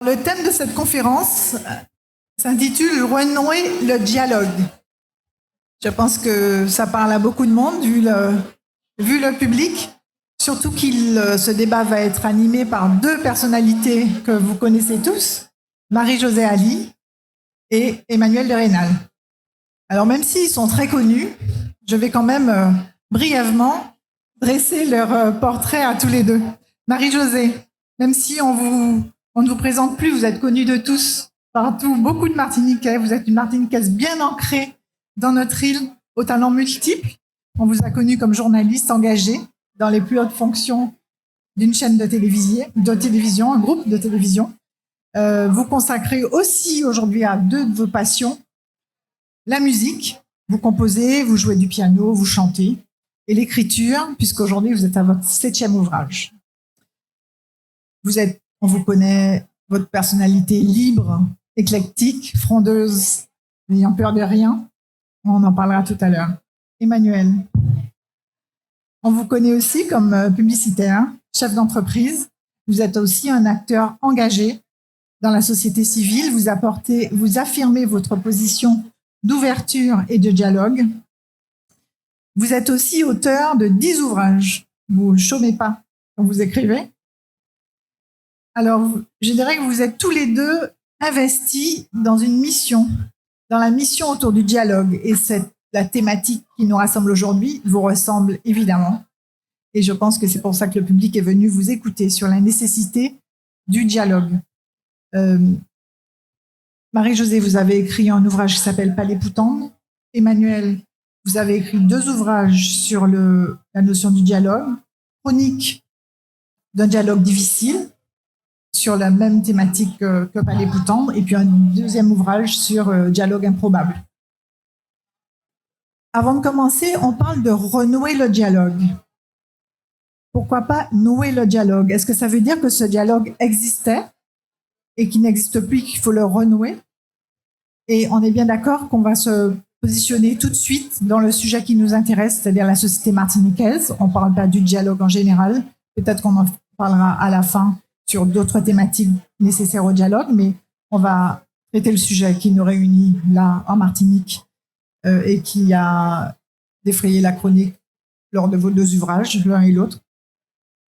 Le thème de cette conférence s'intitule « Renouer le dialogue ». Je pense que ça parle à beaucoup de monde, vu le public, surtout que ce débat va être animé par deux personnalités que vous connaissez tous, Marie-Josée Ali et Emmanuel de Rênal. Alors même s'ils sont très connus, je vais quand même brièvement dresser leur portrait à tous les deux. Marie-Josée, même si on ne vous présente plus, vous êtes connue de tous, partout, beaucoup de Martiniquais, vous êtes une Martiniquaise bien ancrée dans notre île, aux talents multiples. On vous a connu comme journaliste engagé dans les plus hautes fonctions d'une chaîne de télévision, un groupe de télévision. Vous consacrez aussi aujourd'hui à deux de vos passions, la musique, vous composez, vous jouez du piano, vous chantez, et l'écriture, puisqu'aujourd'hui vous êtes à votre 7e ouvrage. On vous connaît, votre personnalité libre, éclectique, frondeuse, n'ayant peur de rien. On en parlera tout à l'heure. Emmanuel, on vous connaît aussi comme publicitaire, chef d'entreprise. Vous êtes aussi un acteur engagé dans la société civile. Vous affirmez votre position d'ouverture et de dialogue. Vous êtes aussi auteur de 10 ouvrages. Vous ne chômez pas quand vous écrivez. Alors, je dirais que vous êtes tous les deux investis dans une mission, dans la mission autour du dialogue. Et la thématique qui nous rassemble aujourd'hui vous ressemble évidemment. Et je pense que c'est pour ça que le public est venu vous écouter sur la nécessité du dialogue. Marie-Josée, vous avez écrit un ouvrage qui s'appelle Palais Poutangue. Emmanuel, vous avez écrit 2 ouvrages sur la notion du dialogue. Chronique d'un dialogue difficile, sur la même thématique que Palais Poutangue, et puis un 2e ouvrage sur dialogue improbable. Avant de commencer, on parle de renouer le dialogue. Pourquoi pas nouer le dialogue? Est-ce que ça veut dire que ce dialogue existait et qu'il n'existe plus, qu'il faut le renouer? Et on est bien d'accord qu'on va se positionner tout de suite dans le sujet qui nous intéresse, c'est-à-dire la société martiniquaise. On ne parle pas du dialogue en général. Peut-être qu'on en parlera à la fin sur d'autres thématiques nécessaires au dialogue, mais on va traiter le sujet qui nous réunit là en Martinique et qui a défrayé la chronique lors de vos 2 ouvrages, l'un et l'autre.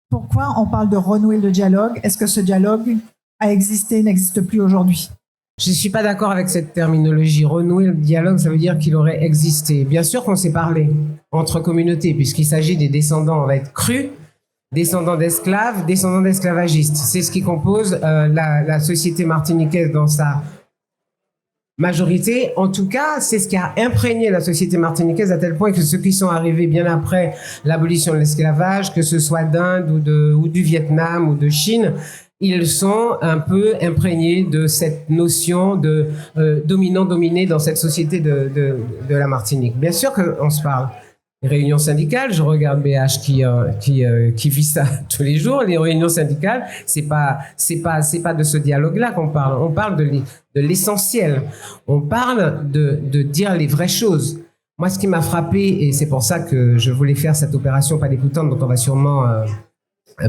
Pourquoi on parle de renouer le dialogue? Est-ce que ce dialogue a existé, n'existe plus aujourd'hui? Je ne suis pas d'accord avec cette terminologie. Renouer le dialogue, ça veut dire qu'il aurait existé. Bien sûr qu'on s'est parlé entre communautés, puisqu'il s'agit des descendants, on va être crus, descendants d'esclaves, descendants d'esclavagistes. C'est ce qui compose la société martiniquaise dans sa majorité. En tout cas, c'est ce qui a imprégné la société martiniquaise à tel point que ceux qui sont arrivés bien après l'abolition de l'esclavage, que ce soit d'Inde ou du Vietnam ou de Chine, ils sont un peu imprégnés de cette notion de dominant-dominé dans cette société de la Martinique. Bien sûr qu'on se parle. Les réunions syndicales, je regarde BH qui vit ça tous les jours. Les réunions syndicales, c'est pas de ce dialogue-là qu'on parle. On parle de l'essentiel. On parle de dire les vraies choses. Moi, ce qui m'a frappé, et c'est pour ça que je voulais faire cette opération Palais Poutangue dont on va sûrement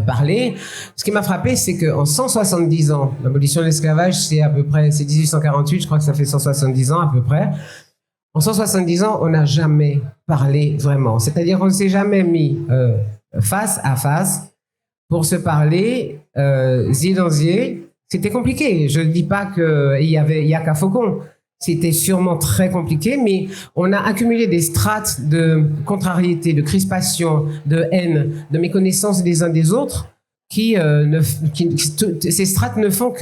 parler. Ce qui m'a frappé, c'est qu'en 170 ans, l'abolition de l'esclavage, c'est 1848, je crois que ça fait 170 ans à peu près. En 170 ans, on n'a jamais parlé vraiment. C'est-à-dire qu'on ne s'est jamais mis face à face pour se parler, zier dans zier. C'était compliqué. Je ne dis pas qu'il y a qu'à Faucon. C'était sûrement très compliqué, mais on a accumulé des strates de contrariété, de crispation, de haine, de méconnaissance des uns des autres, ces strates ne font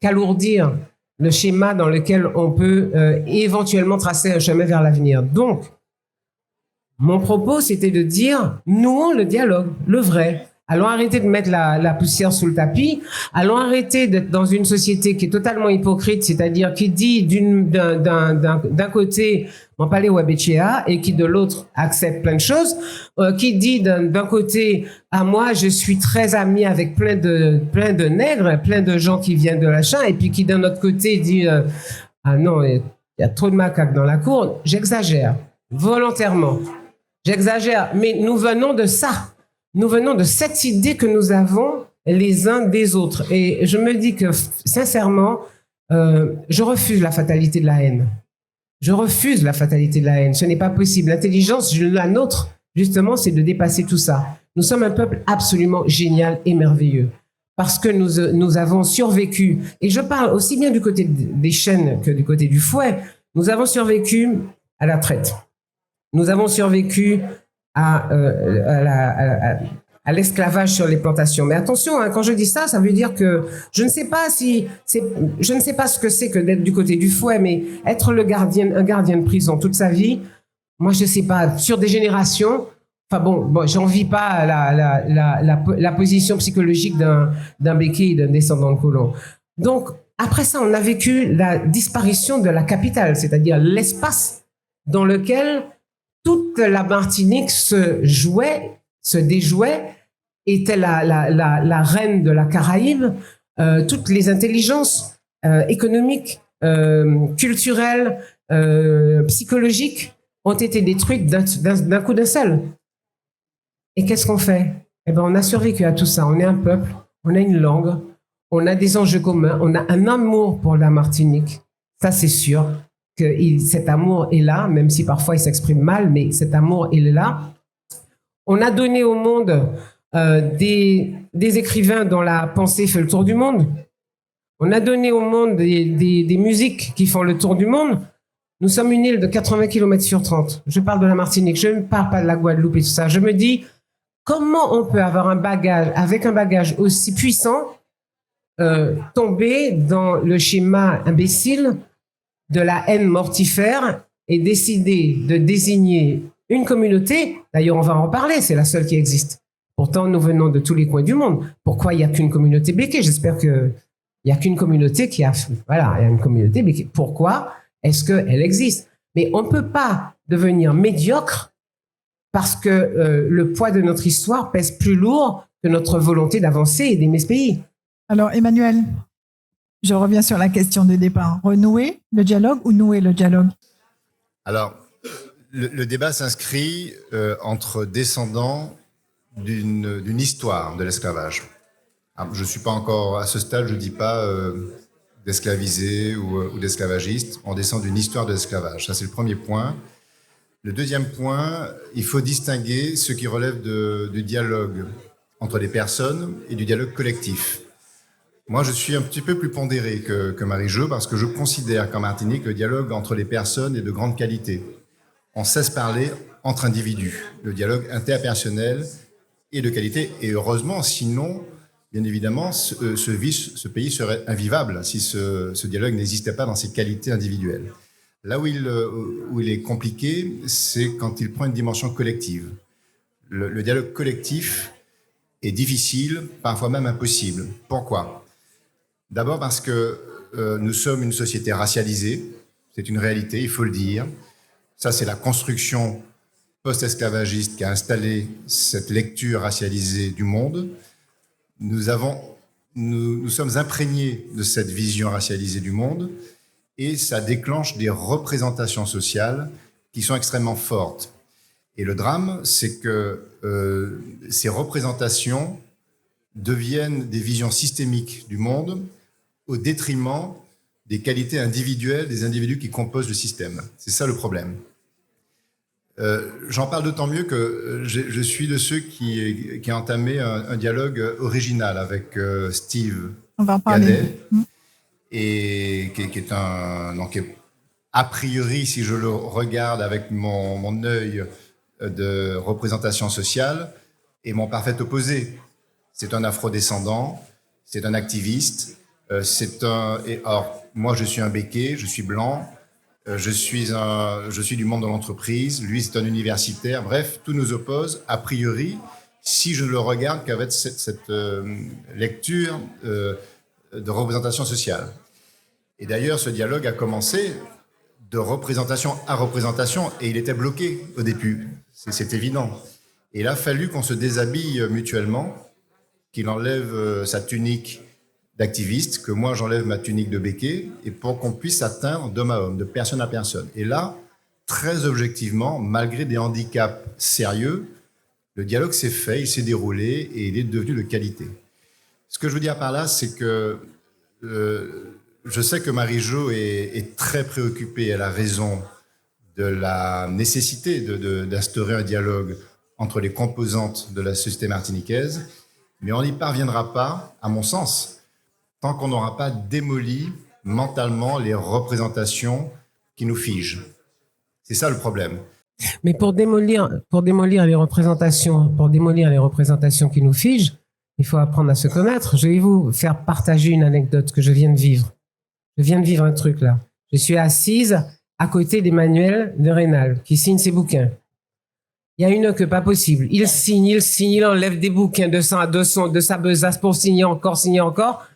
qu'alourdir le schéma dans lequel on peut éventuellement tracer un chemin vers l'avenir. Donc, mon propos, c'était de dire, nouons le dialogue, le vrai. Allons arrêter de mettre la poussière sous le tapis. Allons arrêter d'être dans une société qui est totalement hypocrite, c'est-à-dire qui dit d'un côté, on parle Wabechea, et qui de l'autre accepte plein de choses, qui dit d'un côté, moi, je suis très ami avec plein de nègres, plein de gens qui viennent de la Chine, et puis qui d'un autre côté dit, non, il y a trop de macaques dans la cour. J'exagère, volontairement. J'exagère, mais nous venons de ça. Nous venons de cette idée que nous avons les uns des autres. Et je me dis que, sincèrement, je refuse la fatalité de la haine. Je refuse la fatalité de la haine. Ce n'est pas possible. L'intelligence, la nôtre, justement, c'est de dépasser tout ça. Nous sommes un peuple absolument génial et merveilleux parce que nous avons survécu. Et je parle aussi bien du côté des chaînes que du côté du fouet. Nous avons survécu à la traite. Nous avons survécu à l'esclavage sur les plantations. Mais attention, hein, quand je dis ça, ça veut dire que je ne sais pas ce que c'est que d'être du côté du fouet, mais être un gardien de prison toute sa vie, moi je ne sais pas, sur des générations. Enfin bon, j'envie pas la position psychologique d'un béquet et d'un descendant de colon. Donc après ça, on a vécu la disparition de la capitale, c'est-à-dire l'espace dans lequel toute la Martinique se déjouait, était la reine de la Caraïbe. Toutes les intelligences économiques, culturelles, psychologiques ont été détruites d'un coup d'un seul. Et qu'est-ce qu'on fait? Eh ben, on a survécu à tout ça. On est un peuple, on a une langue, on a des enjeux communs, on a un amour pour la Martinique. Ça, c'est sûr que cet amour est là, même si parfois il s'exprime mal, mais cet amour, il est là. On a donné au monde des écrivains dont la pensée fait le tour du monde. On a donné au monde des musiques qui font le tour du monde. Nous sommes une île de 80 km sur 30. Je parle de la Martinique, je ne parle pas de la Guadeloupe et tout ça. Je me dis, comment on peut avoir un bagage aussi puissant, tomber dans le schéma imbécile de la haine mortifère et décider de désigner une communauté, d'ailleurs on va en parler, c'est la seule qui existe. Pourtant nous venons de tous les coins du monde. Pourquoi il n'y a qu'une communauté béquée? J'espère qu'il n'y a qu'une communauté il y a une communauté béquée. Pourquoi est-ce qu'elle existe? Mais on ne peut pas devenir médiocre parce que le poids de notre histoire pèse plus lourd que notre volonté d'avancer et d'aimer ce pays. Alors Emmanuel, je reviens sur la question de départ. Renouer le dialogue ou nouer le dialogue? Alors, le débat s'inscrit entre descendants d'une histoire de l'esclavage. Alors, je ne suis pas encore, à ce stade, je ne dis pas d'esclavisé ou d'esclavagiste. On descend d'une histoire de l'esclavage. Ça, c'est le premier point. Le deuxième point, il faut distinguer ce qui relève du dialogue entre les personnes et du dialogue collectif. Moi, je suis un petit peu plus pondéré que Marie-Jo parce que je considère qu'en Martinique, le dialogue entre les personnes est de grande qualité. On cesse parler entre individus. Le dialogue interpersonnel est de qualité. Et heureusement, sinon, bien évidemment, ce pays serait invivable si ce dialogue n'existait pas dans ses qualités individuelles. Là où il est compliqué, c'est quand il prend une dimension collective. Le dialogue collectif est difficile, parfois même impossible. Pourquoi ? D'abord parce que nous sommes une société racialisée, c'est une réalité, il faut le dire. Ça, c'est la construction post-esclavagiste qui a installé cette lecture racialisée du monde. Nous sommes imprégnés de cette vision racialisée du monde et ça déclenche des représentations sociales qui sont extrêmement fortes. Et le drame, c'est que ces représentations deviennent des visions systémiques du monde au détriment des qualités individuelles des individus qui composent le système. C'est ça le problème. J'en parle d'autant mieux que je suis de ceux qui a entamé un dialogue original avec Steve Cadet, et qui est donc a priori, si je le regarde avec mon œil de représentation sociale, est mon parfait opposé. C'est un afrodescendant, c'est un activiste, or, moi je suis un béquet, je suis blanc, je suis du monde de l'entreprise, lui c'est un universitaire, bref, tout nous oppose, a priori, si je le regarde qu'avec cette lecture de représentation sociale. Et d'ailleurs, ce dialogue a commencé de représentation à représentation, et il était bloqué au début, c'est évident. Et il a fallu qu'on se déshabille mutuellement, qu'il enlève sa tunique d'activiste, que moi j'enlève ma tunique de béquet, et pour qu'on puisse atteindre d'homme à homme, de personne à personne. Et là, très objectivement, malgré des handicaps sérieux, le dialogue s'est fait, il s'est déroulé, et il est devenu de qualité. Ce que je veux dire par là, c'est que je sais que Marie-Jo est très préoccupée, elle a raison, de la nécessité d'instaurer un dialogue entre les composantes de la société martiniquaise, mais on n'y parviendra pas, à mon sens, tant qu'on n'aura pas démoli mentalement les représentations qui nous figent. C'est ça le problème. Mais pour démolir les représentations qui nous figent, il faut apprendre à se connaître. Je vais vous faire partager une anecdote que je viens de vivre. Je viens de vivre un truc là. Je suis assise à côté d'Emmanuel de Rênal, qui signe ses bouquins. Il y a une que pas possible. Il signe, il enlève des bouquins de sa besace pour signer encore.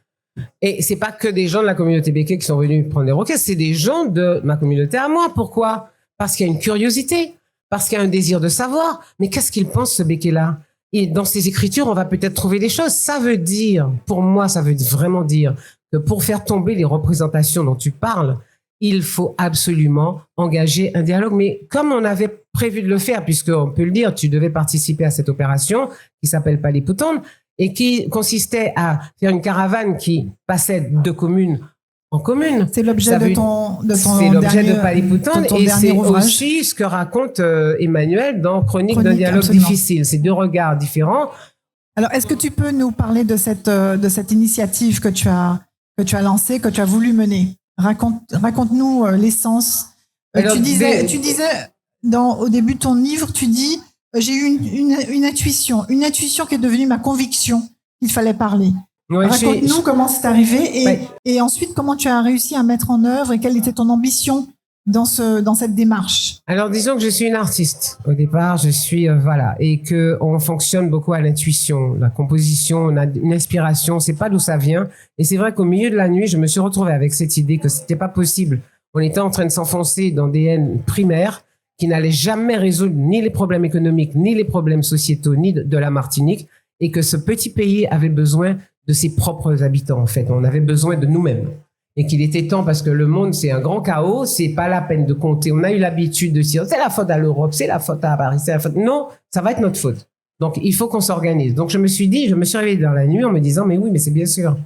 Et c'est pas que des gens de la communauté béquée qui sont venus prendre des requêtes, c'est des gens de ma communauté à moi. Pourquoi? Parce qu'il y a une curiosité, parce qu'il y a un désir de savoir. Mais qu'est-ce qu'il pense, ce béquet-là? Et dans ses écritures, on va peut-être trouver des choses. Ça veut dire, pour moi, ça veut vraiment dire que pour faire tomber les représentations dont tu parles, il faut absolument engager un dialogue. Mais comme on avait prévu de le faire, puisqu'on peut le dire, tu devais participer à cette opération qui s'appelle Palipoutonne et qui consistait à faire une caravane qui passait de commune en commune. C'est l'objet de ton c'est l'objet de dernier, Palipoutonne et c'est aussi ce que raconte Emmanuel dans Chronique d'un dialogue absolument difficile. C'est deux regards différents. Alors, est-ce que tu peux nous parler de cette initiative que tu as lancée, que tu as voulu mener? Raconte-nous l'essence. Tu disais au début de ton livre, tu dis j'ai eu une intuition qui est devenue ma conviction qu'il fallait parler. Ouais, raconte-nous comment c'est arrivé et ensuite comment tu as réussi à mettre en œuvre et quelle était ton ambition dans cette démarche. Alors disons que je suis une artiste au départ, et que on fonctionne beaucoup à l'intuition, la composition, on a une inspiration, c'est pas d'où ça vient. Et c'est vrai qu'au milieu de la nuit, je me suis retrouvée avec cette idée que c'était pas possible. On était en train de s'enfoncer dans des haines primaires qui n'allaient jamais résoudre ni les problèmes économiques, ni les problèmes sociétaux, ni de la Martinique, et que ce petit pays avait besoin de ses propres habitants en fait. On avait besoin de nous-mêmes. Et qu'il était temps, parce que le monde, c'est un grand chaos, c'est pas la peine de compter. On a eu l'habitude de dire, c'est la faute à l'Europe, c'est la faute à Paris, c'est la faute. Non, ça va être notre faute. Donc, il faut qu'on s'organise. Donc, je me suis réveillée dans la nuit en me disant, mais oui, mais c'est bien sûr.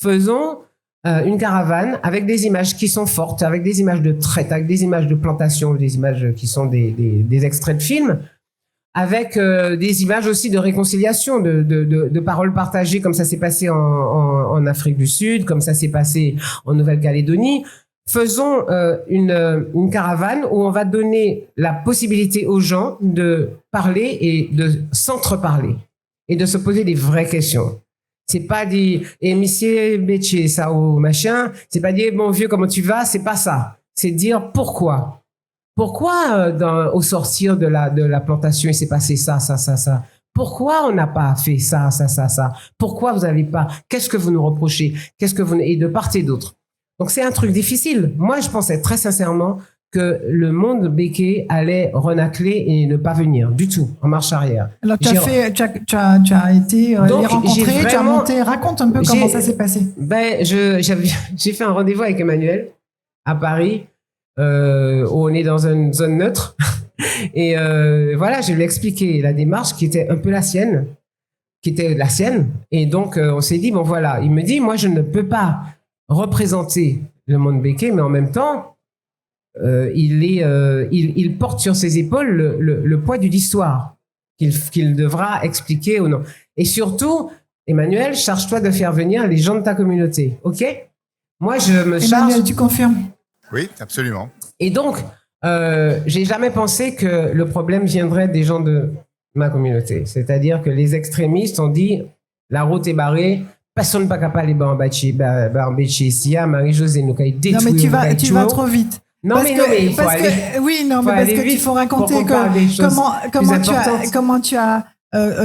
Faisons une caravane avec des images qui sont fortes, avec des images de traite, avec des images de plantation, des images qui sont des extraits de films, avec des images aussi de réconciliation, de paroles partagées, comme ça s'est passé en Afrique du Sud, comme ça s'est passé en Nouvelle-Calédonie. Faisons une caravane où on va donner la possibilité aux gens de parler et de s'entreparler et de se poser des vraies questions. C'est pas dire « Eh, monsieur Bétier, ça ou machin », c'est pas dire « Mon vieux, comment tu vas ?» C'est pas ça. C'est dire « Pourquoi ?» Pourquoi, au sortir de la plantation, il s'est passé ça? Pourquoi on n'a pas fait ça? Pourquoi vous n'avez pas? Qu'est-ce que vous nous reprochez? Et de part et d'autre. Donc, c'est un truc difficile. Moi, je pensais très sincèrement que le monde béquet allait renacler et ne pas venir du tout, en marche arrière. Alors, tu as été les rencontrer, tu as monté. Raconte un peu comment ça s'est passé. J'ai fait un rendez-vous avec Emmanuel à Paris. Où on est dans une zone neutre et voilà, je lui ai expliqué la démarche qui était un peu la sienne, et donc on s'est dit bon voilà, il me dit moi je ne peux pas représenter le monde béquet, mais en même temps il porte sur ses épaules le poids d'une histoire qu'il devra expliquer ou non. Et surtout, Emmanuel, charge-toi de faire venir les gens de ta communauté, ok? Moi je me charge. Emmanuel, tu confirmes? Oui, absolument. Et donc, j'ai jamais pensé que le problème viendrait des gens de ma communauté. C'est-à-dire que les extrémistes ont dit la route est barrée, personne n'est pas capable de ici, Marie-Josée nous a détruit. Non, mais tu vas trop vite. Non, mais il faut aller. Oui, non, mais parce qu'il faut raconter comment tu as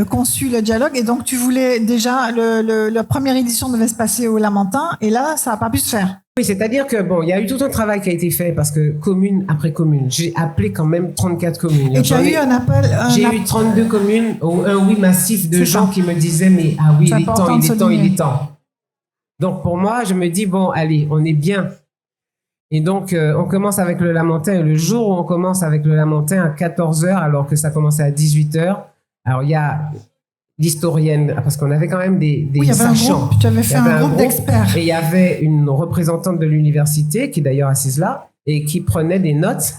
conçu le dialogue. Et donc, tu voulais déjà, la première édition devait se passer au Lamentin, et là, ça n'a pas pu se faire. Oui, c'est-à-dire que bon, il y a eu tout un travail qui a été fait parce que commune après commune, j'ai appelé quand même 34 communes. Et tu as eu un appel. J'ai eu 32 communes, un oui massif de gens qui me disaient mais ah oui, il est temps. Donc pour moi, je me dis bon, allez, on est bien. Et donc on commence avec le Lamentin, et le jour où on commence avec le Lamentin à 14h alors que ça commençait à 18h. Alors il y a d'historiennes, parce qu'on avait quand même des Oui, il y avait un sachants. groupe, tu avais fait Il y avait un groupe d'experts. Et il y avait une représentante de l'université, qui est d'ailleurs assise là, et qui prenait des notes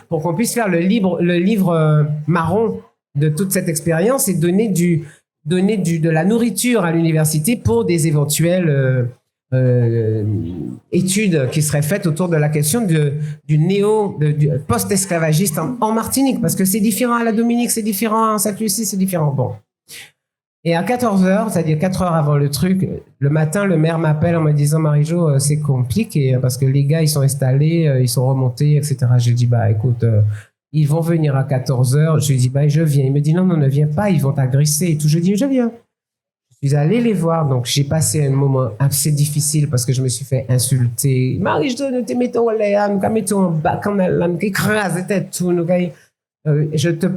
pour qu'on puisse faire le livre marron de toute cette expérience et donner de la nourriture à l'université pour des éventuelles études qui seraient faites autour de la question du post-esclavagiste en Martinique, parce que c'est différent à la Dominique, c'est différent à Sainte-Lucie, c'est différent. Bon. Et à 14h, c'est-à-dire 4 heures avant le truc, le matin, le maire m'appelle en me disant « Marie-Jo, c'est compliqué parce que les gars, ils sont installés, ils sont remontés, etc. » J'ai dit « Bah écoute, ils vont venir à 14h. » Je lui dis « Bah je viens. » Il me dit « Non, ne viens pas, ils vont t'agresser. » Et tout. Je dis « Je viens. » Je suis allé les voir. Donc j'ai passé un moment assez difficile parce que je me suis fait insulter. « Marie-Jo, ne te mettons là, nous mettons en bas, quand nous écrase tout, je te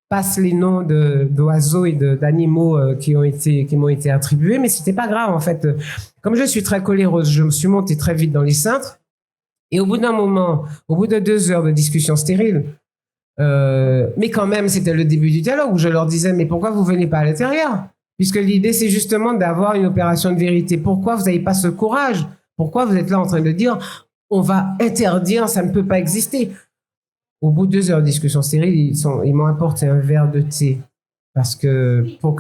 passe les noms d'oiseaux et d'animaux qui m'ont été attribués, mais c'était pas grave en fait. Comme je suis très coléreuse, je me suis montée très vite dans les cintres et au bout d'un moment, au bout de 2 heures de discussion stérile, mais quand même c'était le début du dialogue où je leur disais mais pourquoi vous venez pas à l'intérieur? Puisque l'idée c'est justement d'avoir une opération de vérité. Pourquoi vous n'avez pas ce courage? Pourquoi vous êtes là en train de dire on va interdire, ça ne peut pas exister? Au bout de 2 heures de discussion stérile, ils m'ont apporté un verre de thé parce que pour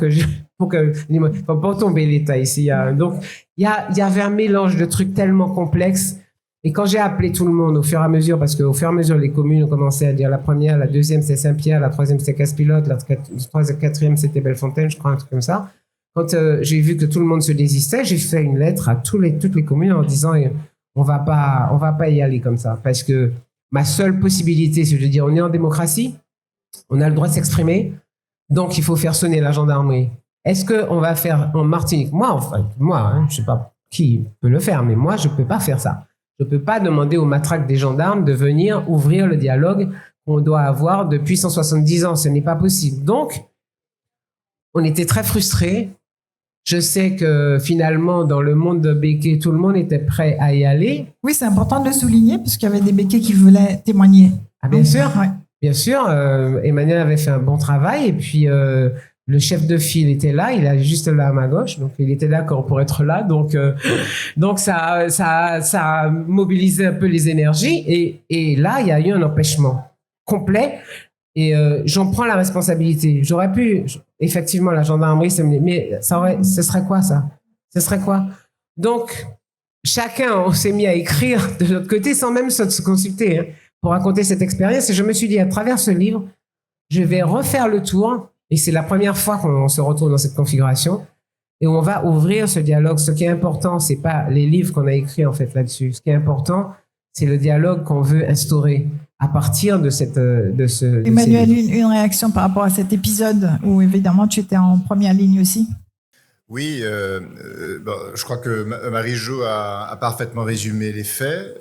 tomber l'état ici. Donc il y avait un mélange de trucs tellement complexes. Et quand j'ai appelé tout le monde au fur et à mesure, parce qu'au fur et à mesure les communes ont commencé à dire la première, la deuxième c'est Saint-Pierre, la troisième c'est Casse-Pilote, la quatrième c'était Bellefontaine, je crois un truc comme ça. Quand j'ai vu que tout le monde se désistait, j'ai fait une lettre à toutes les communes en disant on va pas y aller comme ça parce que ma seule possibilité, c'est de dire on est en démocratie, on a le droit de s'exprimer, donc il faut faire sonner la gendarmerie. Est-ce qu'on va faire en Martinique? Moi, je ne sais pas qui peut le faire, mais moi, je ne peux pas faire ça. Je ne peux pas demander aux matraques des gendarmes de venir ouvrir le dialogue qu'on doit avoir depuis 170 ans. Ce n'est pas possible. Donc, on était très frustrés. Je sais que finalement, dans le monde de Béké, tout le monde était prêt à y aller. Oui, c'est important de le souligner parce qu'il y avait des Békés qui voulaient témoigner. Ah, bien sûr. Ouais. Bien sûr. Emmanuel avait fait un bon travail et puis le chef de file était là. Il est juste là à ma gauche. Donc, il était d'accord pour être là. Donc ça a mobilisé un peu les énergies. Et là, il y a eu un empêchement complet. Et j'en prends la responsabilité. J'aurais pu, effectivement, la gendarmerie, mais ce serait quoi ça? Ce serait quoi? Donc, chacun, on s'est mis à écrire de notre côté sans même se consulter hein, pour raconter cette expérience. Et je me suis dit, à travers ce livre, je vais refaire le tour. Et c'est la première fois qu'on se retrouve dans cette configuration. Et on va ouvrir ce dialogue. Ce qui est important, c'est pas les livres qu'on a écrits en fait là-dessus. Ce qui est important, c'est le dialogue qu'on veut instaurer à partir de ce... Emmanuel, une réaction par rapport à cet épisode où évidemment tu étais en première ligne aussi. Oui, je crois que Marie-Jo a parfaitement résumé les faits.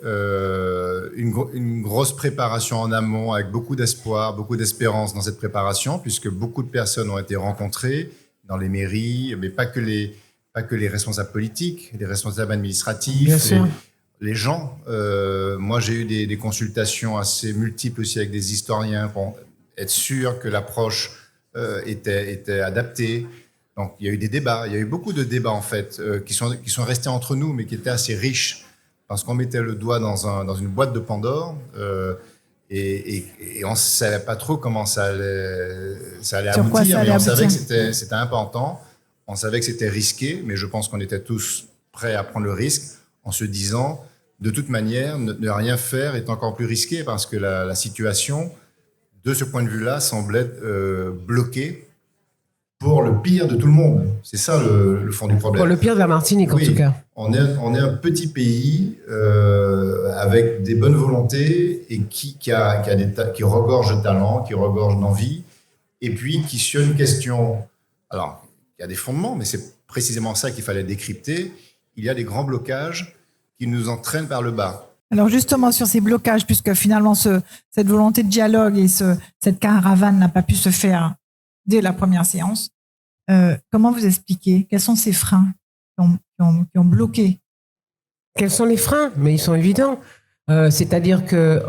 Une grosse préparation en amont avec beaucoup d'espoir, beaucoup d'espérance dans cette préparation, puisque beaucoup de personnes ont été rencontrées dans les mairies, mais pas que les responsables politiques, les responsables administratifs. Bien sûr. Les gens. Moi, j'ai eu des consultations assez multiples aussi avec des historiens pour être sûr que l'approche était adaptée. Donc, il y a eu des débats. Il y a eu beaucoup de débats, en fait, qui sont restés entre nous, mais qui étaient assez riches, parce qu'on mettait le doigt dans une boîte de Pandore et on ne savait pas trop comment ça allait aboutir, mais on savait que c'était important. On savait que c'était risqué, mais je pense qu'on était tous prêts à prendre le risque en se disant... De toute manière, ne rien faire est encore plus risqué parce que la situation, de ce point de vue-là, semblait bloquée pour le pire de tout le monde. C'est ça le fond du problème. Pour le pire de la Martinique, oui, en tout cas. On est un petit pays avec des bonnes volontés et qui regorge de talent, qui regorge d'envie, et puis qui sur une question... Alors, il y a des fondements, mais c'est précisément ça qu'il fallait décrypter. Il y a des grands blocages qui nous entraîne vers le bas. Alors justement sur ces blocages, puisque finalement cette volonté de dialogue et cette caravane n'a pas pu se faire dès la première séance, comment vous expliquez? Quels sont ces freins qui ont bloqué? Quels sont les freins? Mais ils sont évidents. C'est-à-dire que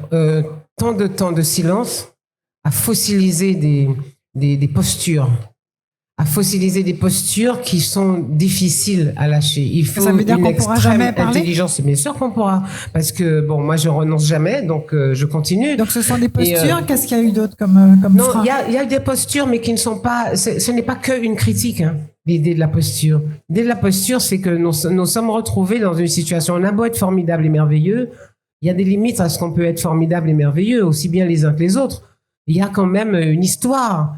tant de temps de silence a fossilisé des postures. à fossiliser des postures qui sont difficiles à lâcher. Il faut Ça veut dire une qu'on pourra extrême jamais parler? intelligence. Bien sûr qu'on pourra, parce que bon, moi je renonce jamais, donc je continue. Donc ce sont des postures. Et, Qu'est-ce qu'il y a eu d'autre comme non, frein? il y a des postures, mais qui ne sont pas. Ce n'est pas qu'une critique. Hein, l'idée de la posture. L'idée de la posture, c'est que nous sommes retrouvés dans une situation. On a beau être formidable et merveilleux, il y a des limites à ce qu'on peut être formidable et merveilleux, aussi bien les uns que les autres. Il y a quand même une histoire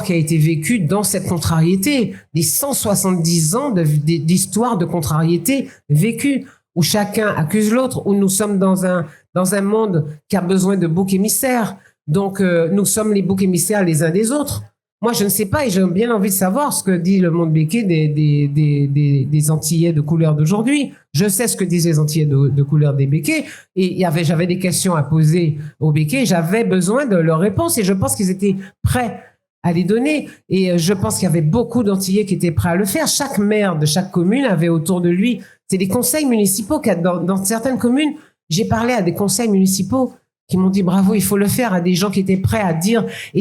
qui a été vécue dans cette contrariété, des 170 ans d'histoire de contrariété vécue, où chacun accuse l'autre, où nous sommes dans un monde qui a besoin de boucs émissaires. Donc, nous sommes les boucs émissaires les uns des autres. Moi, je ne sais pas, et j'ai bien envie de savoir ce que dit le monde béquet des Antillais de couleur d'aujourd'hui. Je sais ce que disent les Antillais de couleur des béquets, et j'avais des questions à poser aux béquets, j'avais besoin de leurs réponses, et je pense qu'ils étaient prêts à les donner. Et je pense qu'il y avait beaucoup d'Antillais qui étaient prêts à le faire. Chaque maire de chaque commune avait autour de lui, c'est des conseils municipaux. Dans certaines communes, j'ai parlé à des conseils municipaux qui m'ont dit bravo, il faut le faire, à des gens qui étaient prêts à dire. Et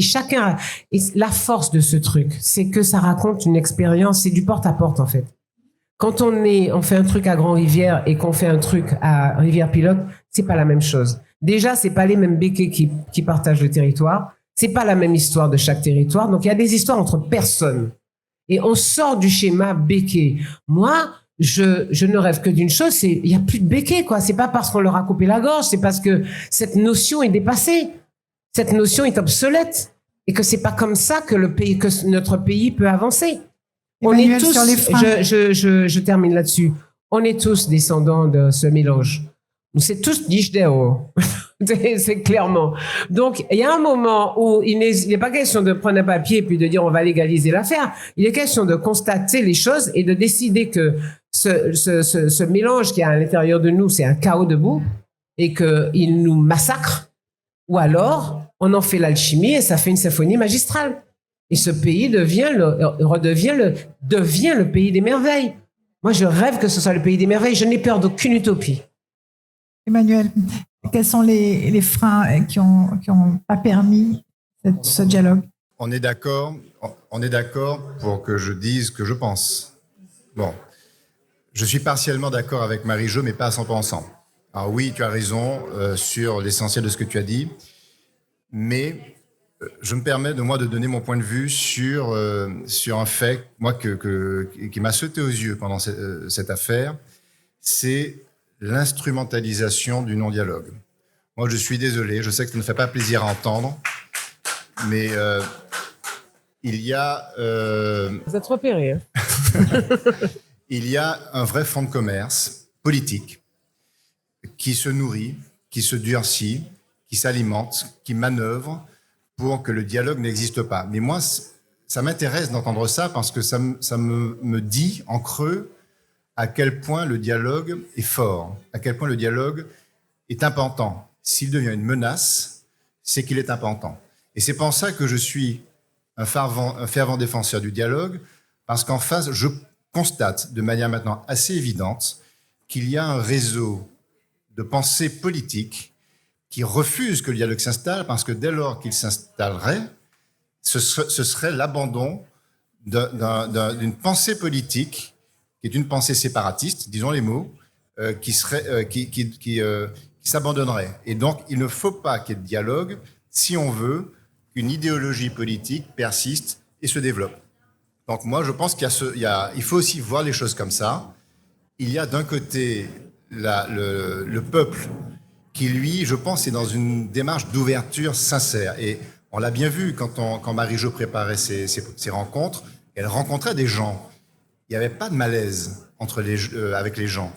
la force de ce truc, c'est que ça raconte une expérience, c'est du porte-à-porte en fait. Quand on fait un truc à Grand-Rivière et qu'on fait un truc à Rivière-Pilote, c'est pas la même chose. Déjà, c'est pas les mêmes béquets qui partagent le territoire. C'est pas la même histoire de chaque territoire. Donc, il y a des histoires entre personnes. Et on sort du schéma béquet. Moi, je ne rêve que d'une chose, il y a plus de béquets, quoi. C'est pas parce qu'on leur a coupé la gorge, c'est parce que cette notion est dépassée. Cette notion est obsolète. Et que c'est pas comme ça que notre pays peut avancer. On est tous, sur les freins. je termine là-dessus. On est tous descendants de ce mélange. C'est tous Dishdeo. C'est clairement. Donc, il y a un moment où il n'est pas question de prendre un papier et puis de dire on va légaliser l'affaire. Il est question de constater les choses et de décider que ce mélange qui est à l'intérieur de nous, c'est un chaos debout et qu'il nous massacre. Ou alors, on en fait l'alchimie et ça fait une symphonie magistrale. Et ce pays devient le pays des merveilles. Moi, je rêve que ce soit le pays des merveilles. Je n'ai peur d'aucune utopie. Emmanuel, quels sont les freins qui ont pas permis ce dialogue? On est d'accord pour que je dise ce que je pense. Bon, je suis partiellement d'accord avec Marie-Jo, mais pas à 100%. Alors oui, tu as raison sur l'essentiel de ce que tu as dit, mais je me permets de donner mon point de vue sur un fait moi, qui m'a sauté aux yeux pendant cette affaire, c'est l'instrumentalisation du non-dialogue. Moi, je suis désolé, je sais que ça ne fait pas plaisir à entendre, mais il y a... Vous êtes repéré. Hein. Il y a un vrai fonds de commerce politique qui se nourrit, qui se durcit, qui s'alimente, qui manœuvre pour que le dialogue n'existe pas. Mais moi, ça m'intéresse d'entendre ça parce que ça me dit en creux à quel point le dialogue est fort, à quel point le dialogue est important. S'il devient une menace, c'est qu'il est important. Et c'est pour ça que je suis un fervent défenseur du dialogue, parce qu'en face, je constate de manière maintenant assez évidente qu'il y a un réseau de pensée politique qui refuse que le dialogue s'installe, parce que dès lors qu'il s'installerait, ce serait l'abandon d'une pensée politique qui est une pensée séparatiste, disons les mots, qui s'abandonnerait. Et donc, il ne faut pas qu'il y ait de dialogue si on veut qu'une idéologie politique persiste et se développe. Donc moi, je pense il faut aussi voir les choses comme ça. Il y a d'un côté le peuple qui, lui, je pense, est dans une démarche d'ouverture sincère. Et on l'a bien vu quand Marie-Jo préparait ses rencontres, elle rencontrait des gens. Il n'y avait pas de malaise avec les gens.